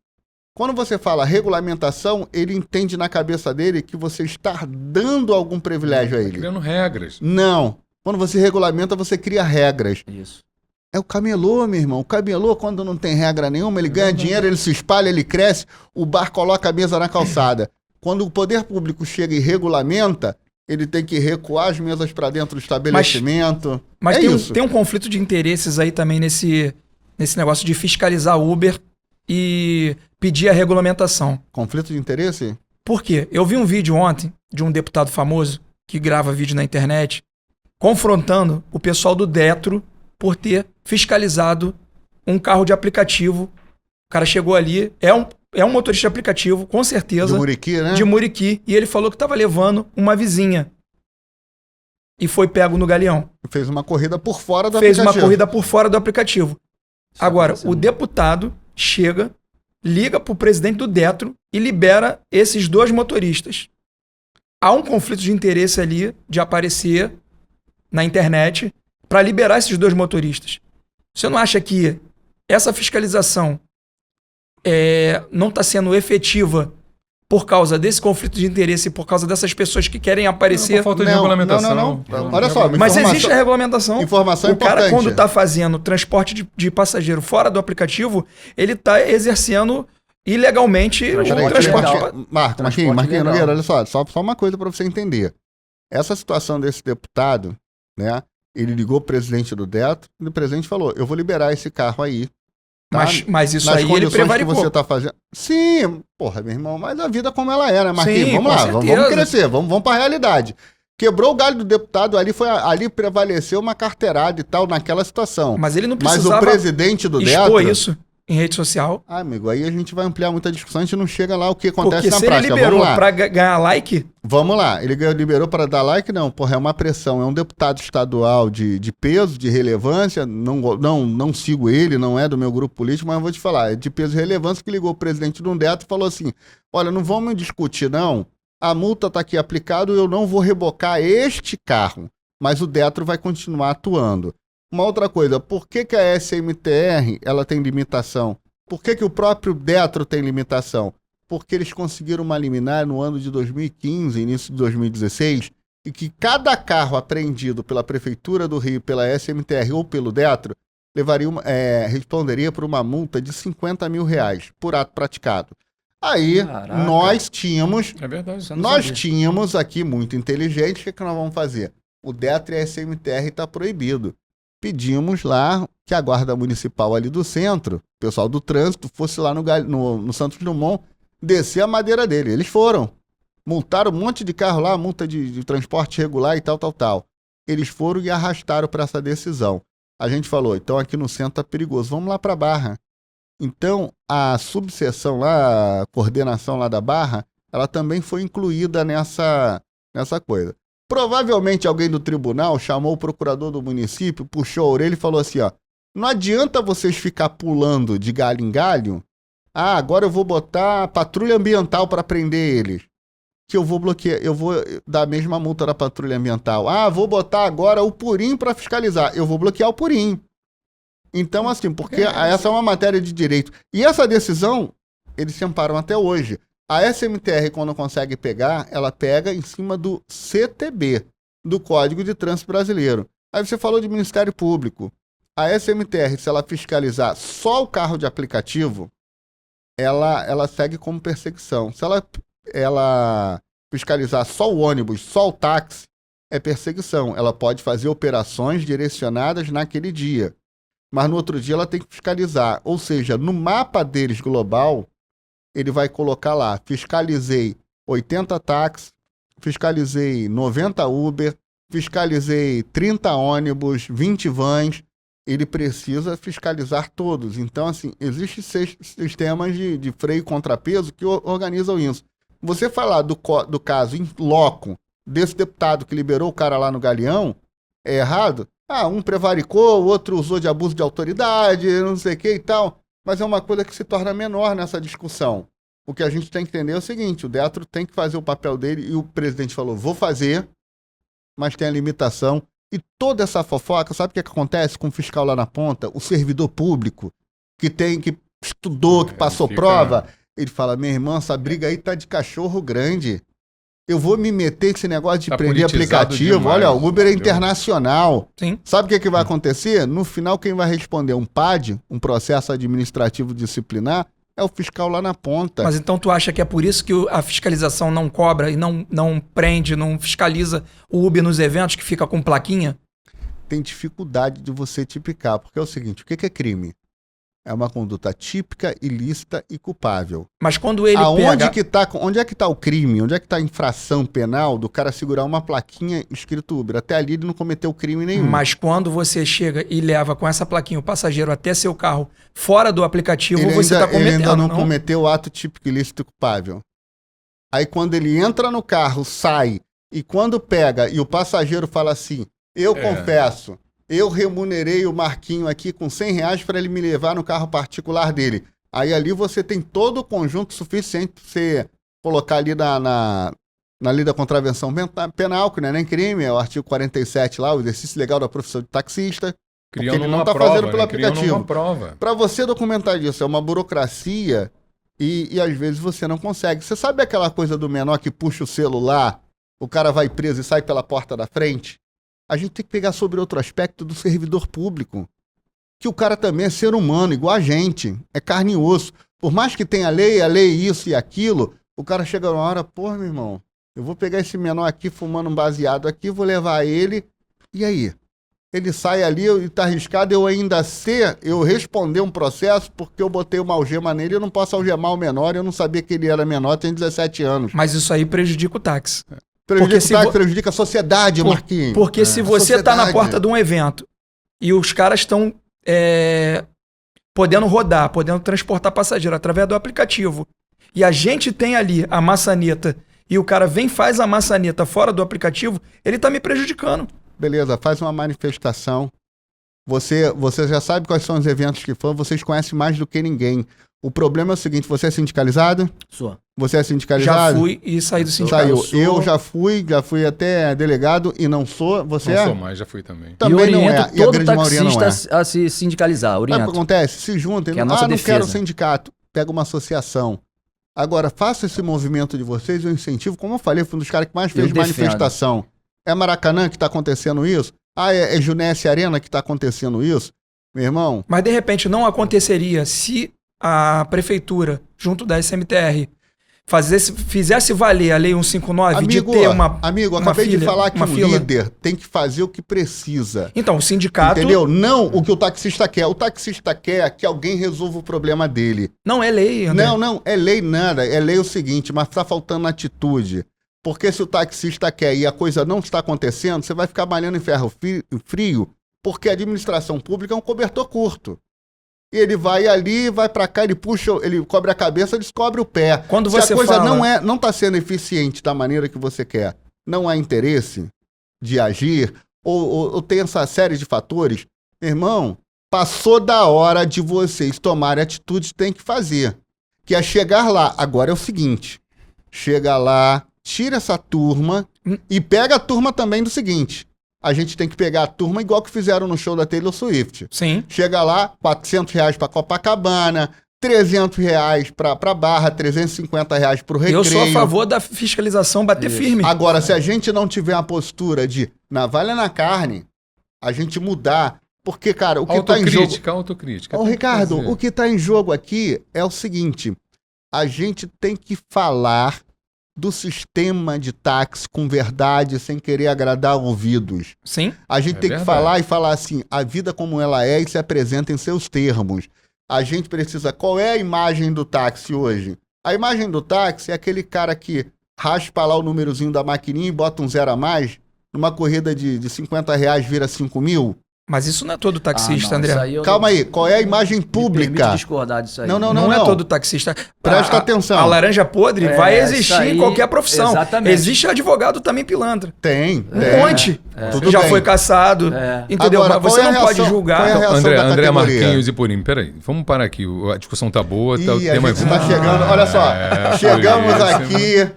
Quando você fala regulamentação, ele entende na cabeça dele que você está dando algum privilégio a ele. Criando regras. Não. Quando você regulamenta, você cria regras. Isso. É o camelô, meu irmão. O camelô, quando não tem regra nenhuma, ele ganha dinheiro, ele se espalha, ele cresce, o bar coloca a mesa na calçada. Quando o poder público chega e regulamenta, ele tem que recuar as mesas para dentro do estabelecimento. Mas tem um conflito de interesses aí também nesse negócio de fiscalizar Uber e pedir a regulamentação. Conflito de interesse? Por quê? Eu vi um vídeo ontem de um deputado famoso que grava vídeo na internet confrontando o pessoal do Detro por ter fiscalizado um carro de aplicativo. O cara chegou ali, é um motorista de aplicativo, com certeza. De Muriqui, né? De Muriqui. E ele falou que estava levando uma vizinha. E foi pego no galeão. Fez uma corrida por fora do aplicativo. aplicativo. Fez uma corrida por fora do aplicativo. Agora, o deputado chega, liga pro presidente do Detro e libera esses 2 motoristas. Há um conflito de interesse ali de aparecer na internet para liberar esses 2 motoristas. Você não acha que essa fiscalização não está sendo efetiva por causa desse conflito de interesse, por causa dessas pessoas que querem aparecer? Não, por falta de regulamentação. Não. Olha só, mas existe a regulamentação. Informação importante. O cara, quando está fazendo transporte de passageiro fora do aplicativo, ele está exercendo ilegalmente o transporte. Marquinhos Nogueira, olha só uma coisa para você entender. Essa situação desse deputado, né? Ele ligou pro presidente do Detro e o presidente falou, eu vou liberar esse carro aí. Tá? Mas isso aí ele prevaricou. Que você tá fazendo. Sim, porra, meu irmão, mas a vida como ela é, né, Marquinhos? Sim, vamos lá, vamos crescer, vamos pra realidade. Quebrou o galho do deputado, ali prevaleceu uma carteirada e tal naquela situação. Mas ele não Mas precisava o presidente do expor Detro... isso em rede social. Ah, amigo, aí a gente vai ampliar muita discussão, a gente não chega lá o que acontece Porque na se prática. ele liberou Vamos lá. pra ganhar like, Vamos lá, ele liberou para dar like? Não, porra, é uma pressão. É um deputado estadual de peso, de relevância. Não sigo ele, não é do meu grupo político, mas eu vou te falar, é de peso e relevância que ligou o presidente do Detro e falou assim: olha, não vamos discutir, não. A multa está aqui aplicada, eu não vou rebocar este carro, mas o Detro vai continuar atuando. Uma outra coisa, por que a SMTR ela tem limitação? Por que o próprio Detro tem limitação? Porque eles conseguiram uma liminar no ano de 2015, início de 2016, e que cada carro apreendido pela Prefeitura do Rio, pela SMTR ou pelo Detro, responderia por uma multa de R$50 mil por ato praticado. Aí, Caraca. nós tínhamos... É verdade. Nós tínhamos aqui, muito inteligente, o que nós vamos fazer? O Detro e a SMTR está proibido. Pedimos lá que a Guarda Municipal ali do centro, o pessoal do trânsito, fosse lá no Santos Dumont descer a madeira dele. Eles foram. Multaram um monte de carro lá, multa de transporte regular e tal. Eles foram e arrastaram para essa decisão. A gente falou, então aqui no centro tá perigoso, vamos lá para a Barra. Então, a subseção lá, a coordenação lá da Barra, ela também foi incluída nessa coisa. Provavelmente alguém do tribunal chamou o procurador do município, puxou a orelha e falou assim, ó, não adianta vocês ficar pulando de galho em galho, agora eu vou botar a patrulha ambiental para prender eles, que eu vou bloquear, eu vou dar a mesma multa da patrulha ambiental. Vou botar agora o Purim para fiscalizar, eu vou bloquear o Purim. Então, assim, porque essa é uma matéria de direito. E essa decisão, eles se amparam até hoje. A SMTR, quando consegue pegar, ela pega em cima do CTB, do Código de Trânsito Brasileiro. Aí você falou de Ministério Público. A SMTR, se ela fiscalizar só o carro de aplicativo, ela segue como perseguição. Se ela fiscalizar só o ônibus, só o táxi, é perseguição. Ela pode fazer operações direcionadas naquele dia. Mas no outro dia ela tem que fiscalizar. Ou seja, no mapa deles global, ele vai colocar lá, fiscalizei 80 táxis, fiscalizei 90 Uber, fiscalizei 30 ônibus, 20 vans. Ele precisa fiscalizar todos. Então, assim, existem sistemas de freio e contrapeso que organizam isso. Você falar do caso em loco, desse deputado que liberou o cara lá no Galeão, é errado? Um prevaricou, o outro usou de abuso de autoridade, não sei o que e tal. Mas é uma coisa que se torna menor nessa discussão. O que a gente tem que entender é o seguinte, o Detro tem que fazer o papel dele e o presidente falou, vou fazer, mas tem a limitação. E toda essa fofoca, sabe o que acontece com o fiscal lá na ponta? O servidor público, que estudou, que passou prova, ele fala, minha irmã, essa briga aí tá de cachorro grande. Eu vou me meter nesse negócio de prender aplicativo. Demais, olha, o Uber é internacional. sim. Sabe o que vai acontecer? No final, quem vai responder um PAD, um processo administrativo disciplinar, é o fiscal lá na ponta. Mas então tu acha que é por isso que a fiscalização não cobra e não prende, não fiscaliza o Uber nos eventos que fica com plaquinha? Tem dificuldade de você tipicar, porque é o seguinte, o que é crime? É uma conduta típica, ilícita e culpável. Mas quando ele Onde é que tá o crime? Onde é que tá a infração penal do cara segurar uma plaquinha escrito Uber? Até ali ele não cometeu crime nenhum. Mas quando você chega e leva com essa plaquinha o passageiro até seu carro fora do aplicativo, você está cometendo. Ele ainda não cometeu o ato típico, ilícito e culpável. Aí quando ele entra no carro, sai, e quando pega e o passageiro fala assim, eu confesso, eu remunerei o Marquinho aqui com R$100 para ele me levar no carro particular dele. Aí ali você tem todo o conjunto suficiente para você colocar ali na lei da contravenção penal, que não é nem crime, é o artigo 47 lá, o exercício legal da profissão de taxista. Porque ele não está fazendo pelo aplicativo. Para você documentar isso, é uma burocracia e às vezes você não consegue. Você sabe aquela coisa do menor que puxa o celular, o cara vai preso e sai pela porta da frente? A gente tem que pegar sobre outro aspecto do servidor público. Que o cara também é ser humano, igual a gente. É carne e osso. Por mais que tenha a lei isso e aquilo, o cara chega uma hora, meu irmão, eu vou pegar esse menor aqui fumando um baseado aqui, vou levar ele, e aí? Ele sai ali e tá arriscado eu responder um processo porque eu botei uma algema nele, eu não posso algemar o menor, eu não sabia que ele era menor, tem 17 anos. Mas isso aí prejudica o táxi. Prejudica se o táxi, vo- prejudica a sociedade, Marquinhos. Porque se você tá na sociedade. porta de um evento e os caras estão podendo rodar, podendo transportar passageiro através do aplicativo, e a gente tem ali a maçaneta e o cara vem e faz a maçaneta fora do aplicativo, ele tá me prejudicando. Beleza, faz uma manifestação. Você já sabe quais são os eventos que foram, vocês conhecem mais do que ninguém. O problema é o seguinte, você é sindicalizado? Sou. Você é sindicalizado? Já fui e saí do sindicato. Saiu. sou. Eu já fui até delegado e não sou. Você Não é? sou mais, já fui também. Também e não é. oriento E a todo grande maioria não é. taxista a se sindicalizar. Sabe o que Oriento. acontece? Se juntem. Que é a nossa não defesa. quero sindicato. Pega uma associação. Agora, faça esse movimento de vocês, eu incentivo. Como eu falei, fui um dos caras que mais fez Eu defendo. manifestação. É Maracanã que está acontecendo isso? Ah, é Junesse Arena que está acontecendo isso? Meu irmão, Mas de repente não aconteceria se a prefeitura, junto da SMTR, fizesse valer a Lei 159 de ter uma acabei de filha, falar que uma o fila. líder tem que fazer o que precisa. Então, o sindicato Entendeu? Não o que o taxista quer. O taxista quer que alguém resolva o problema dele. não é lei, André. Não, é lei nada. É lei o seguinte, mas tá faltando atitude. Porque se o taxista quer e a coisa não está acontecendo, você vai ficar malhando em ferro frio, porque a administração pública é um cobertor curto. E ele vai ali, vai pra cá, ele puxa, ele cobre a cabeça, descobre o pé. Quando Se você a coisa fala... não tá sendo eficiente da maneira que você quer, não há interesse de agir, ou tem essa série de fatores, meu irmão, passou da hora de vocês tomarem atitudes que tem que fazer. Que é chegar lá. Agora é o seguinte, chega lá, tira essa turma e pega a turma também do seguinte. A gente tem que pegar a turma igual que fizeram no show da Taylor Swift. Sim. Chega lá, R$400 pra Copacabana, R$300 pra Barra, R$350 pro Recreio. Eu sou a favor da fiscalização bater firme. Agora, se a gente não tiver a postura de navalha na carne, a gente mudar, porque, cara, o que tá em jogo... Autocrítica. Ô, tem que Ricardo, fazer. o que tá em jogo aqui é o seguinte, a gente tem que falar do sistema de táxi com verdade, sem querer agradar ouvidos. Sim. A gente É tem que verdade. falar e falar assim, a vida como ela é e se apresenta em seus termos. A gente precisa... Qual é a imagem do táxi hoje? A imagem do táxi é aquele cara que raspa lá o númerozinho da maquininha e bota um 0 a mais, numa corrida de R$50 vira 5 mil. Mas isso não é todo taxista, André. Isso aí eu Calma aí, qual é a imagem me permito pública? discordar disso aí. Não é todo taxista. Presta atenção. A laranja podre É, vai isso existir aí, em qualquer profissão. exatamente. Existe advogado também pilantra. Tem. Um monte. Tudo Já bem. foi caçado. Entendeu? Agora, Mas qual você é a não pode reação- julgar. qual é a reação André, da André categoria? Marquinhos e Purim, peraí, vamos parar aqui, a discussão tá boa, tá, o Ih, a tema gente tá chegando, olha só, chegamos por isso. aqui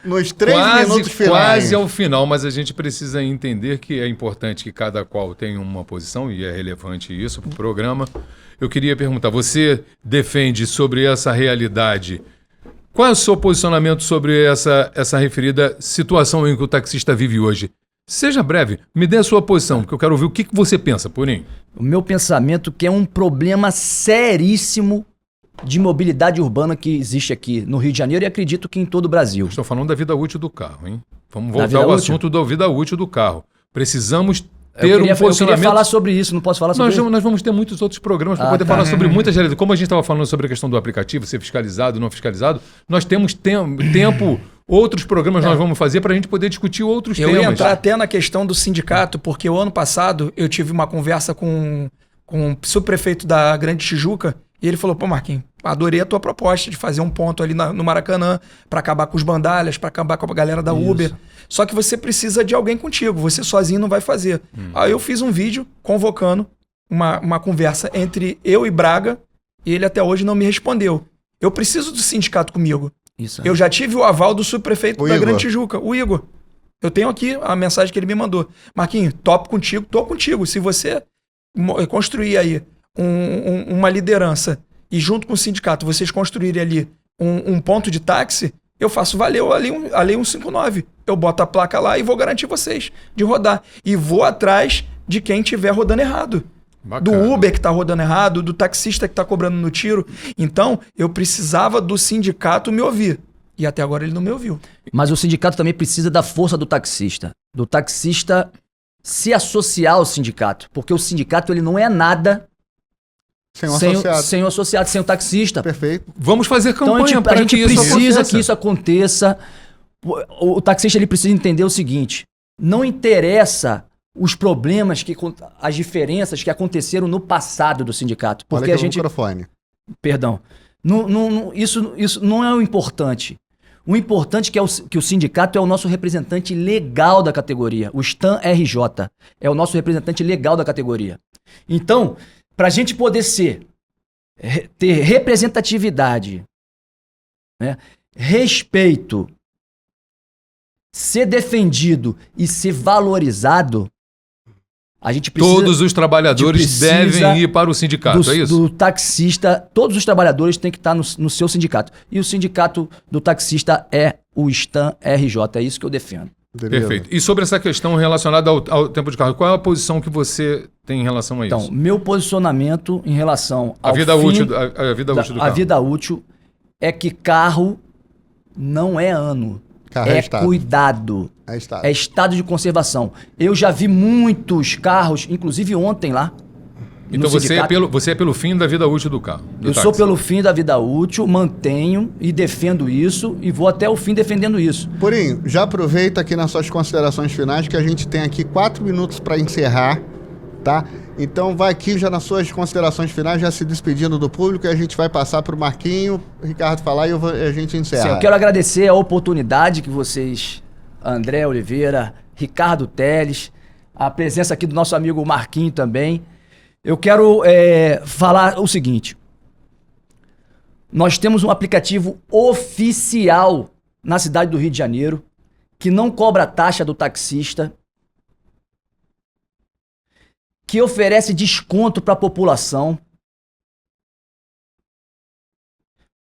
nos 3 minutos finais. Quase ao final, mas a gente precisa entender que é importante que cada qual tenha uma posição, e é relevante isso para o programa. Eu queria perguntar, você defende sobre essa realidade, qual é o seu posicionamento sobre essa referida situação em que o taxista vive hoje? Seja breve, me dê a sua posição, porque eu quero ouvir o que você pensa, Purim. O meu pensamento que é um problema seríssimo de mobilidade urbana que existe aqui no Rio de Janeiro e acredito que em todo o Brasil. Estou falando da vida útil do carro, hein? Vamos Da voltar vida ao útil? assunto da vida útil do carro. Precisamos Eu ter queria um posicionamento. falar sobre isso, não posso falar sobre isso? Nós vamos ter muitos outros programas para Ah, poder tá. falar sobre muitas realidades. Como a gente estava falando sobre a questão do aplicativo, ser fiscalizado, não fiscalizado, nós temos tempo, outros programas nós vamos fazer para a gente poder discutir outros Eu temas. ia entrar até na questão do sindicato, porque o ano passado eu tive uma conversa com o subprefeito da Grande Tijuca e ele falou, pô, Marquinhos, adorei a tua proposta de fazer um ponto ali no Maracanã para acabar com os bandalhas, para acabar com a galera da Uber. Só que você precisa de alguém contigo, você sozinho não vai fazer. Aí eu fiz um vídeo convocando uma conversa entre eu e Braga e ele até hoje não me respondeu. Eu preciso do sindicato comigo. Isso. Eu já tive o aval do subprefeito O da Igor. Grande Tijuca, o Igor. Eu tenho aqui a mensagem que ele me mandou. Marquinhos, topo contigo, tô contigo. Se você construir aí uma liderança e junto com o sindicato vocês construírem ali um ponto de táxi, eu faço valer a Lei 159. Eu boto a placa lá e vou garantir vocês de rodar. E vou atrás de quem estiver rodando errado. Bacana. Do Uber que tá rodando errado, do taxista que tá cobrando no tiro. Então, eu precisava do sindicato me ouvir. E até agora ele não me ouviu. Mas o sindicato também precisa da força do taxista. Do taxista se associar ao sindicato. Porque o sindicato ele não é nada Sem um associado. sem o associado, sem o taxista. Perfeito. Vamos fazer Então campanha a para gente que isso precisa aconteça. que isso aconteça. O taxista ele precisa entender o seguinte: não interessa os problemas, as diferenças que aconteceram no passado do sindicato. Porque Olha a aqui o gente. microfone. Perdão. Isso não é o importante. O importante é que o sindicato é o nosso representante legal da categoria. O Stan RJ é o nosso representante legal da categoria. Então, para a gente poder ter representatividade, né, respeito, ser defendido e ser valorizado, a gente precisa... Todos os trabalhadores devem ir para o sindicato, é isso? Do taxista, todos os trabalhadores têm que estar no seu sindicato. E o sindicato do taxista é o Stan RJ, é isso que eu defendo. Beleza. Perfeito. E sobre essa questão relacionada ao tempo de carro, qual é a posição que você tem em relação a isso? Então, meu posicionamento em relação ao a vida fim útil do carro. A vida útil é que carro não é ano. Carro é estado. cuidado. É estado. É estado de conservação. Eu já vi muitos carros, inclusive ontem lá. Então você é pelo fim da vida útil do carro. Eu sou pelo fim da vida útil, mantenho e defendo isso e vou até o fim defendendo isso. Purinho, já aproveita aqui nas suas considerações finais que a gente tem aqui 4 minutos para encerrar, tá? Então vai aqui já nas suas considerações finais, já se despedindo do público e a gente vai passar para o Marquinho, o Ricardo falar e a gente encerra. Sim, eu quero agradecer a oportunidade que vocês, André Oliveira, Ricardo Teles, a presença aqui do nosso amigo Marquinho também. Eu quero falar o seguinte: nós temos um aplicativo oficial na cidade do Rio de Janeiro que não cobra taxa do taxista, que oferece desconto para a população.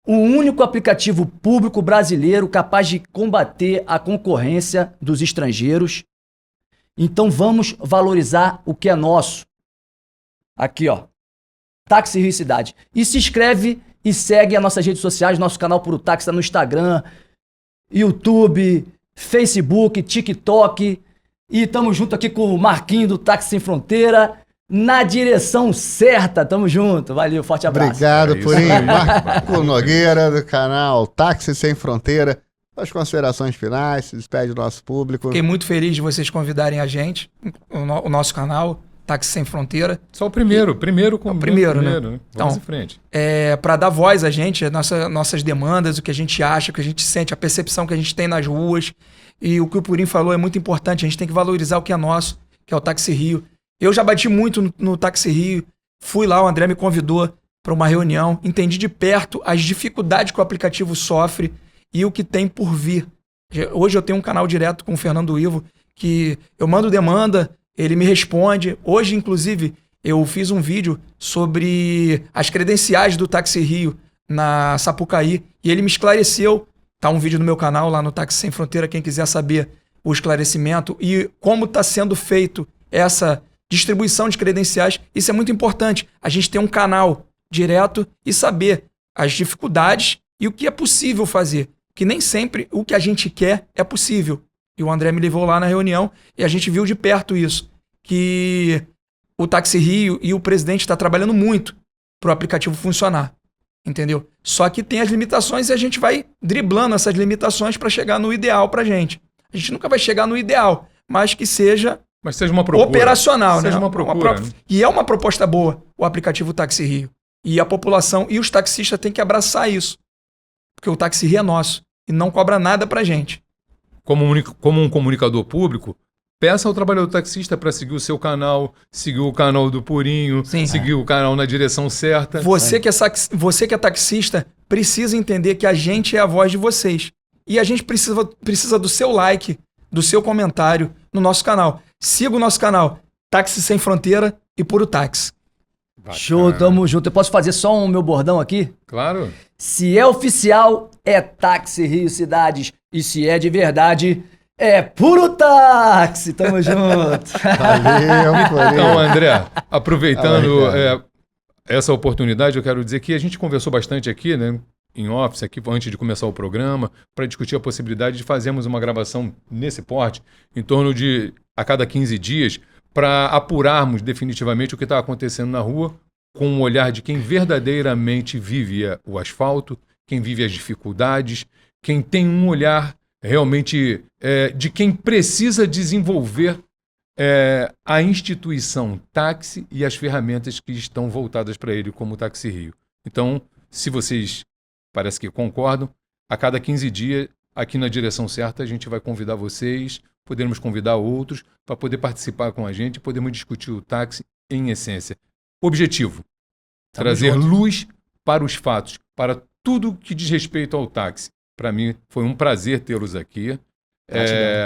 O único aplicativo público brasileiro capaz de combater a concorrência dos estrangeiros. Então vamos valorizar o que é nosso. Aqui, ó. Táxi Rio Cidade. E se inscreve e segue as nossas redes sociais, nosso canal Puro Táxi tá no Instagram, YouTube, Facebook, TikTok. E tamo junto aqui com o Marquinho do Táxi Sem Fronteira, na direção certa. Tamo junto. Valeu, forte abraço. Obrigado, isso Purinho. aí. Marco Nogueira, do canal Táxi Sem Fronteira. As considerações finais, se despede do nosso público. Fiquei muito feliz de vocês convidarem a gente, o nosso canal, Táxi Sem Fronteira. Só o primeiro com o primeiro, né? Vamos Então, em frente. Para dar voz a gente, nossas demandas, o que a gente acha, o que a gente sente, a percepção que a gente tem nas ruas. E o que o Purinho falou é muito importante. A gente tem que valorizar o que é nosso, que é o Táxi Rio. Eu já bati muito no Táxi Rio. Fui lá, o André me convidou para uma reunião. Entendi de perto as dificuldades que o aplicativo sofre e o que tem por vir. Hoje eu tenho um canal direto com o Fernando Ivo, que eu mando demanda, ele me responde. Hoje, inclusive, eu fiz um vídeo sobre as credenciais do Táxi Rio na Sapucaí e ele me esclareceu. Tá um vídeo no meu canal lá no Táxi Sem Fronteira, quem quiser saber o esclarecimento e como está sendo feito essa distribuição de credenciais. Isso é muito importante. A gente ter um canal direto e saber as dificuldades e o que é possível fazer. Que nem sempre o que a gente quer é possível. E o André me levou lá na reunião e a gente viu de perto isso. Que o Táxi Rio e o presidente estão trabalhando muito para o aplicativo funcionar. Entendeu? Só que tem as limitações e a gente vai driblando essas limitações para chegar no ideal pra gente. A gente nunca vai chegar no ideal, mas que seja, uma procura. operacional, seja né? uma procura. Né? E é uma proposta boa, o aplicativo Táxi Rio. E a população e os taxistas têm que abraçar isso. Porque o Táxi Rio é nosso e não cobra nada pra gente. Como um comunicador público, peça ao trabalhador taxista para seguir o seu canal, seguir o canal do Purinho, Sim. seguir o canal na direção certa. Você que é taxista precisa entender que a gente é a voz de vocês. E a gente precisa do seu like, do seu comentário no nosso canal. Siga o nosso canal, Táxi Sem Fronteira e Puro Táxi. Bacana. Show, tamo junto. Eu posso fazer só o meu bordão aqui? Claro. Se é oficial, é Táxi Rio Cidades. E se é de verdade, é Puro Táxi. Tamo junto. Valeu, Purinho. Então, André, aproveitando essa oportunidade, eu quero dizer que a gente conversou bastante aqui, né, em office, aqui antes de começar o programa, para discutir a possibilidade de fazermos uma gravação nesse porte, em torno de a cada 15 dias, para apurarmos definitivamente o que está acontecendo na rua, com um olhar de quem verdadeiramente vive o asfalto, quem vive as dificuldades, quem tem um olhar realmente de quem precisa desenvolver a instituição táxi e as ferramentas que estão voltadas para ele, como o Táxi Rio. Então, se vocês parece que concordam, a cada 15 dias, aqui na Direção Certa, a gente vai convidar vocês, podemos convidar outros para poder participar com a gente e podemos discutir o táxi em essência. Objetivo: trazer luz para os fatos, para tudo que diz respeito ao táxi. Para mim, foi um prazer tê-los aqui.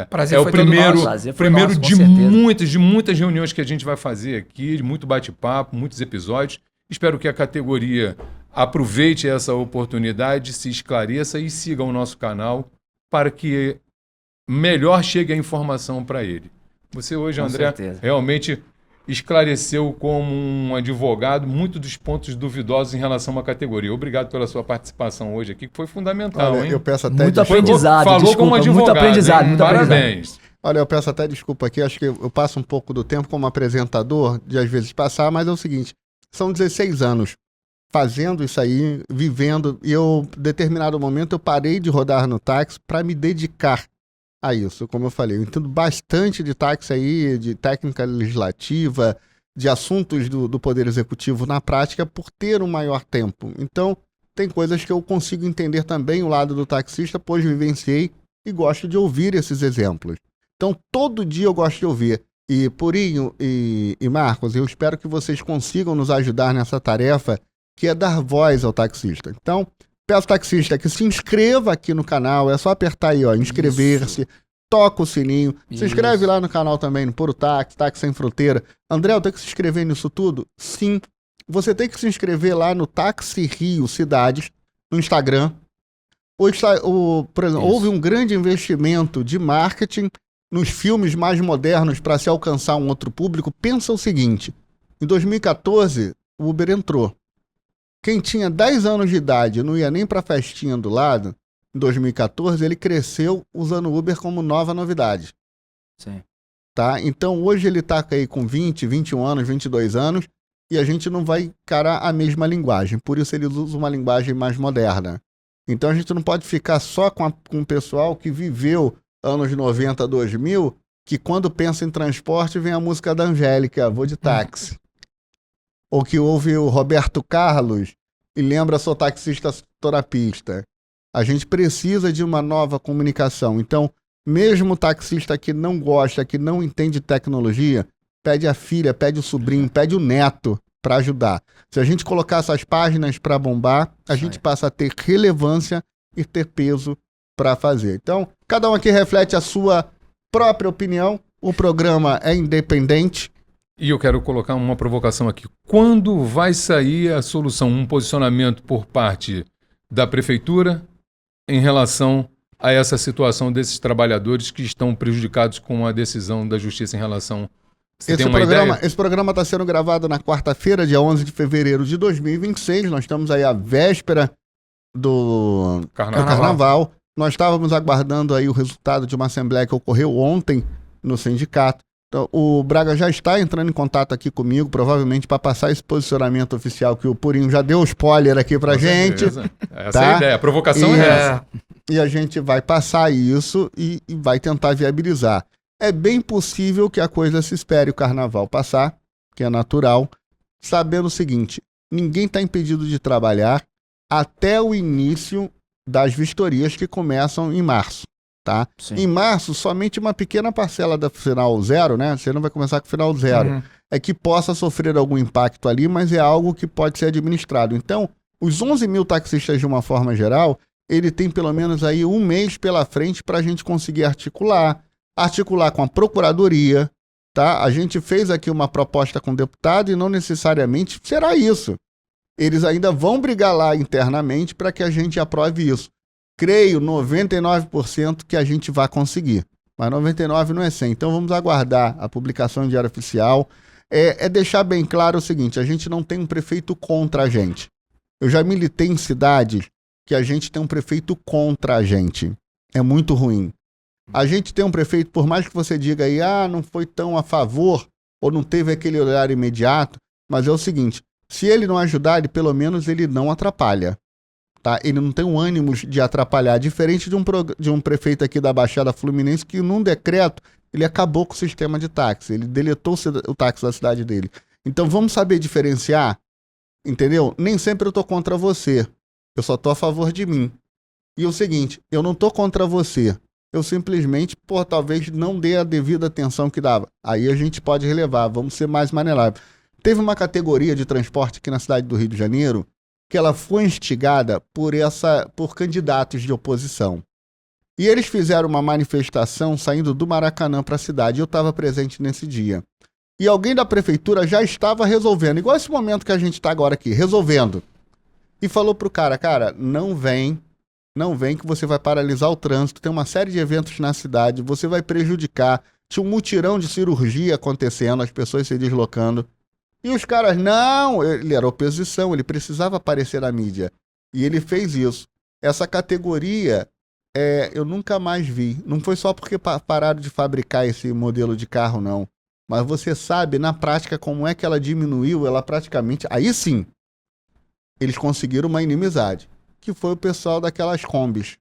Prazer É foi o primeiro, nosso. Prazer foi primeiro nosso, com de certeza. muitas reuniões que a gente vai fazer aqui, de muito bate-papo, muitos episódios. Espero que a categoria aproveite essa oportunidade, se esclareça e siga o nosso canal para que melhor chegue a informação para ele. Você hoje, Com André, certeza. realmente esclareceu como um advogado muitos dos pontos duvidosos em relação à categoria. Obrigado pela sua participação hoje aqui, que foi fundamental, Olha, hein? eu peço até Muito desculpa. aprendizado, Falou desculpa, como advogado, muito aprendizado, hein? muito aprendizado. Parabéns. Olha, eu peço até desculpa aqui, acho que eu passo um pouco do tempo como apresentador, de às vezes passar, mas é o seguinte, são 16 anos fazendo isso aí, vivendo, e eu, em determinado momento, eu parei de rodar no táxi para me dedicar a isso, como eu falei. Eu entendo bastante de táxi aí, de técnica legislativa, de assuntos do Poder Executivo na prática, por ter um maior tempo. Então, tem coisas que eu consigo entender também o lado do taxista, pois vivenciei e gosto de ouvir esses exemplos. Então, todo dia eu gosto de ouvir. E Purinho e Marcos, eu espero que vocês consigam nos ajudar nessa tarefa, que é dar voz ao taxista. Então, peço ao taxista que se inscreva aqui no canal, é só apertar aí, ó, inscrever-se, toca o sininho, se inscreve lá no canal também, no Puro Táxi, Táxi Sem Fronteira. André, eu tenho que se inscrever nisso tudo? Sim. Você tem que se inscrever lá no Táxi Rio Cidades, no Instagram. Por exemplo, houve um grande investimento de marketing nos filmes mais modernos para se alcançar um outro público. Pensa o seguinte, em 2014, o Uber entrou. Quem tinha 10 anos de idade e não ia nem para a festinha do lado, em 2014, ele cresceu usando o Uber como nova novidade. Sim. Tá? Então, hoje ele está aí com 20, 21 anos, 22 anos, e a gente não vai encarar a mesma linguagem. Por isso, eles usam uma linguagem mais moderna. Então, a gente não pode ficar só com o pessoal que viveu anos 90, 2000, que quando pensa em transporte, vem a música da Angélica, vou de táxi. Ou que ouve o Roberto Carlos e lembra, sou taxista, terapista. A gente precisa de uma nova comunicação. Então, mesmo o taxista que não gosta, que não entende tecnologia, pede a filha, pede o sobrinho, pede o neto para ajudar. Se a gente colocar essas páginas para bombar, a gente passa a ter relevância e ter peso para fazer. Então, cada um aqui reflete a sua própria opinião. O programa é independente. E eu quero colocar uma provocação aqui. Quando vai sair a solução, um posicionamento por parte da prefeitura em relação a essa situação desses trabalhadores que estão prejudicados com a decisão da justiça em relação... Você tem uma ideia? Esse programa está sendo gravado na quarta-feira, dia 11 de fevereiro de 2026. Nós estamos aí à véspera do Carnaval. Nós estávamos aguardando aí o resultado de uma assembleia que ocorreu ontem no sindicato. Então, o Braga já está entrando em contato aqui comigo, provavelmente para passar esse posicionamento oficial que o Purinho já deu spoiler aqui pra gente. Essa é a ideia, a provocação é essa. E a gente vai passar isso e vai tentar viabilizar. É bem possível que a coisa se espere o Carnaval passar, que é natural, sabendo o seguinte, ninguém está impedido de trabalhar até o início das vistorias que começam em março. Tá? Em março, somente uma pequena parcela da final zero, né? Você não vai começar com final zero. É que possa sofrer algum impacto ali, mas é algo que pode ser administrado. Então, os 11 mil taxistas, de uma forma geral, ele tem pelo menos aí um mês pela frente para a gente conseguir articular com a procuradoria, tá? A gente fez aqui uma proposta com o deputado e não necessariamente será isso. Eles ainda vão brigar lá internamente para que a gente aprove isso. Creio 99% que a gente vai conseguir, mas 99% não é 100%. Então vamos aguardar a publicação em Diário Oficial. É deixar bem claro o seguinte, a gente não tem um prefeito contra a gente. Eu já militei em cidades que a gente tem um prefeito contra a gente. É muito ruim. A gente tem um prefeito, por mais que você diga aí, não foi tão a favor, ou não teve aquele olhar imediato, mas é o seguinte, se ele não ajudar, pelo menos ele não atrapalha. tá? Ele não tem um ânimo de atrapalhar, diferente de um prefeito aqui da Baixada Fluminense que num decreto ele acabou com o sistema de táxi, ele deletou o táxi da cidade dele. Então vamos saber diferenciar, entendeu? Nem sempre eu tô contra você, eu só tô a favor de mim. E o seguinte, eu não tô contra você, eu simplesmente, talvez não dê a devida atenção que dava. Aí a gente pode relevar, vamos ser mais maneráveis. Teve uma categoria de transporte aqui na cidade do Rio de Janeiro que ela foi instigada por candidatos de oposição. E eles fizeram uma manifestação saindo do Maracanã para a cidade. Eu estava presente nesse dia. E alguém da prefeitura já estava resolvendo, igual esse momento que a gente está agora aqui, resolvendo. E falou pro cara, não vem que você vai paralisar o trânsito, tem uma série de eventos na cidade, você vai prejudicar. Tinha um mutirão de cirurgia acontecendo, as pessoas se deslocando. E os caras, não, ele era oposição, ele precisava aparecer na mídia. E ele fez isso. Essa categoria, eu nunca mais vi. Não foi só porque pararam de fabricar esse modelo de carro, não. Mas você sabe, na prática, como é que ela diminuiu, ela praticamente... Aí sim, eles conseguiram uma inimizade, que foi o pessoal daquelas combis.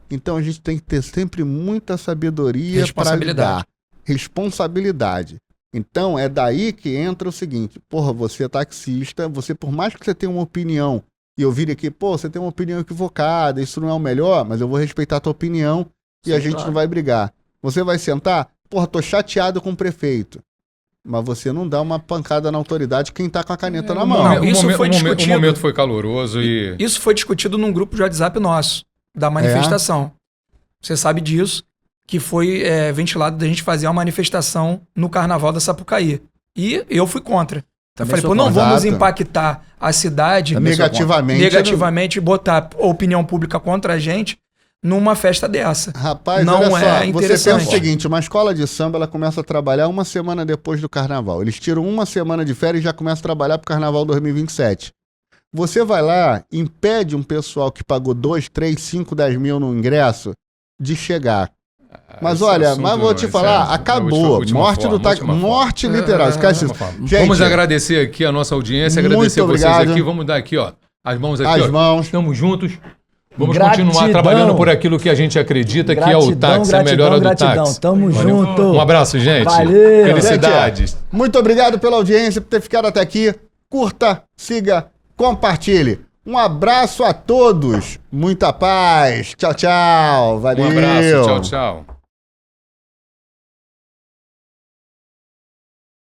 Então a gente tem que ter sempre muita sabedoria para lidar. Responsabilidade. Então, é daí que entra o seguinte, você é taxista, você, por mais que você tenha uma opinião, e eu vire aqui, você tem uma opinião equivocada, isso não é o melhor, mas eu vou respeitar a tua opinião e a gente não vai brigar. Você vai sentar, tô chateado com o prefeito, mas você não dá uma pancada na autoridade quem tá com a caneta na mão. Não, isso foi discutido. O momento foi caloroso e... Isso foi discutido num grupo de WhatsApp nosso, da manifestação. Você sabe disso. Que foi ventilado da gente fazer uma manifestação no Carnaval da Sapucaí. E eu fui contra. Eu falei, não vamos impactar a cidade negativamente e botar a opinião pública contra a gente numa festa dessa. Rapaz, não olha só, interessante. Você pensa o seguinte, uma escola de samba ela começa a trabalhar uma semana depois do Carnaval. Eles tiram uma semana de férias e já começam a trabalhar pro Carnaval 2027. Você vai lá, impede um pessoal que pagou 2, 3, 5, 10 mil no ingresso de chegar. Mas olha, vou te falar, acabou. Morte do táxi, morte literal. Esquece isso. Gente, vamos agradecer aqui a nossa audiência, agradecer vocês aqui. Vamos dar aqui, as mãos aqui. Estamos juntos. Vamos continuar trabalhando por aquilo que a gente acredita que é o táxi, a melhora do táxi. Tamo junto. Um abraço, gente. Valeu. Felicidades. Gente, muito obrigado pela audiência, por ter ficado até aqui. Curta, siga, compartilhe. Um abraço a todos. Muita paz. Tchau, tchau. Valeu. Um abraço. Tchau, tchau.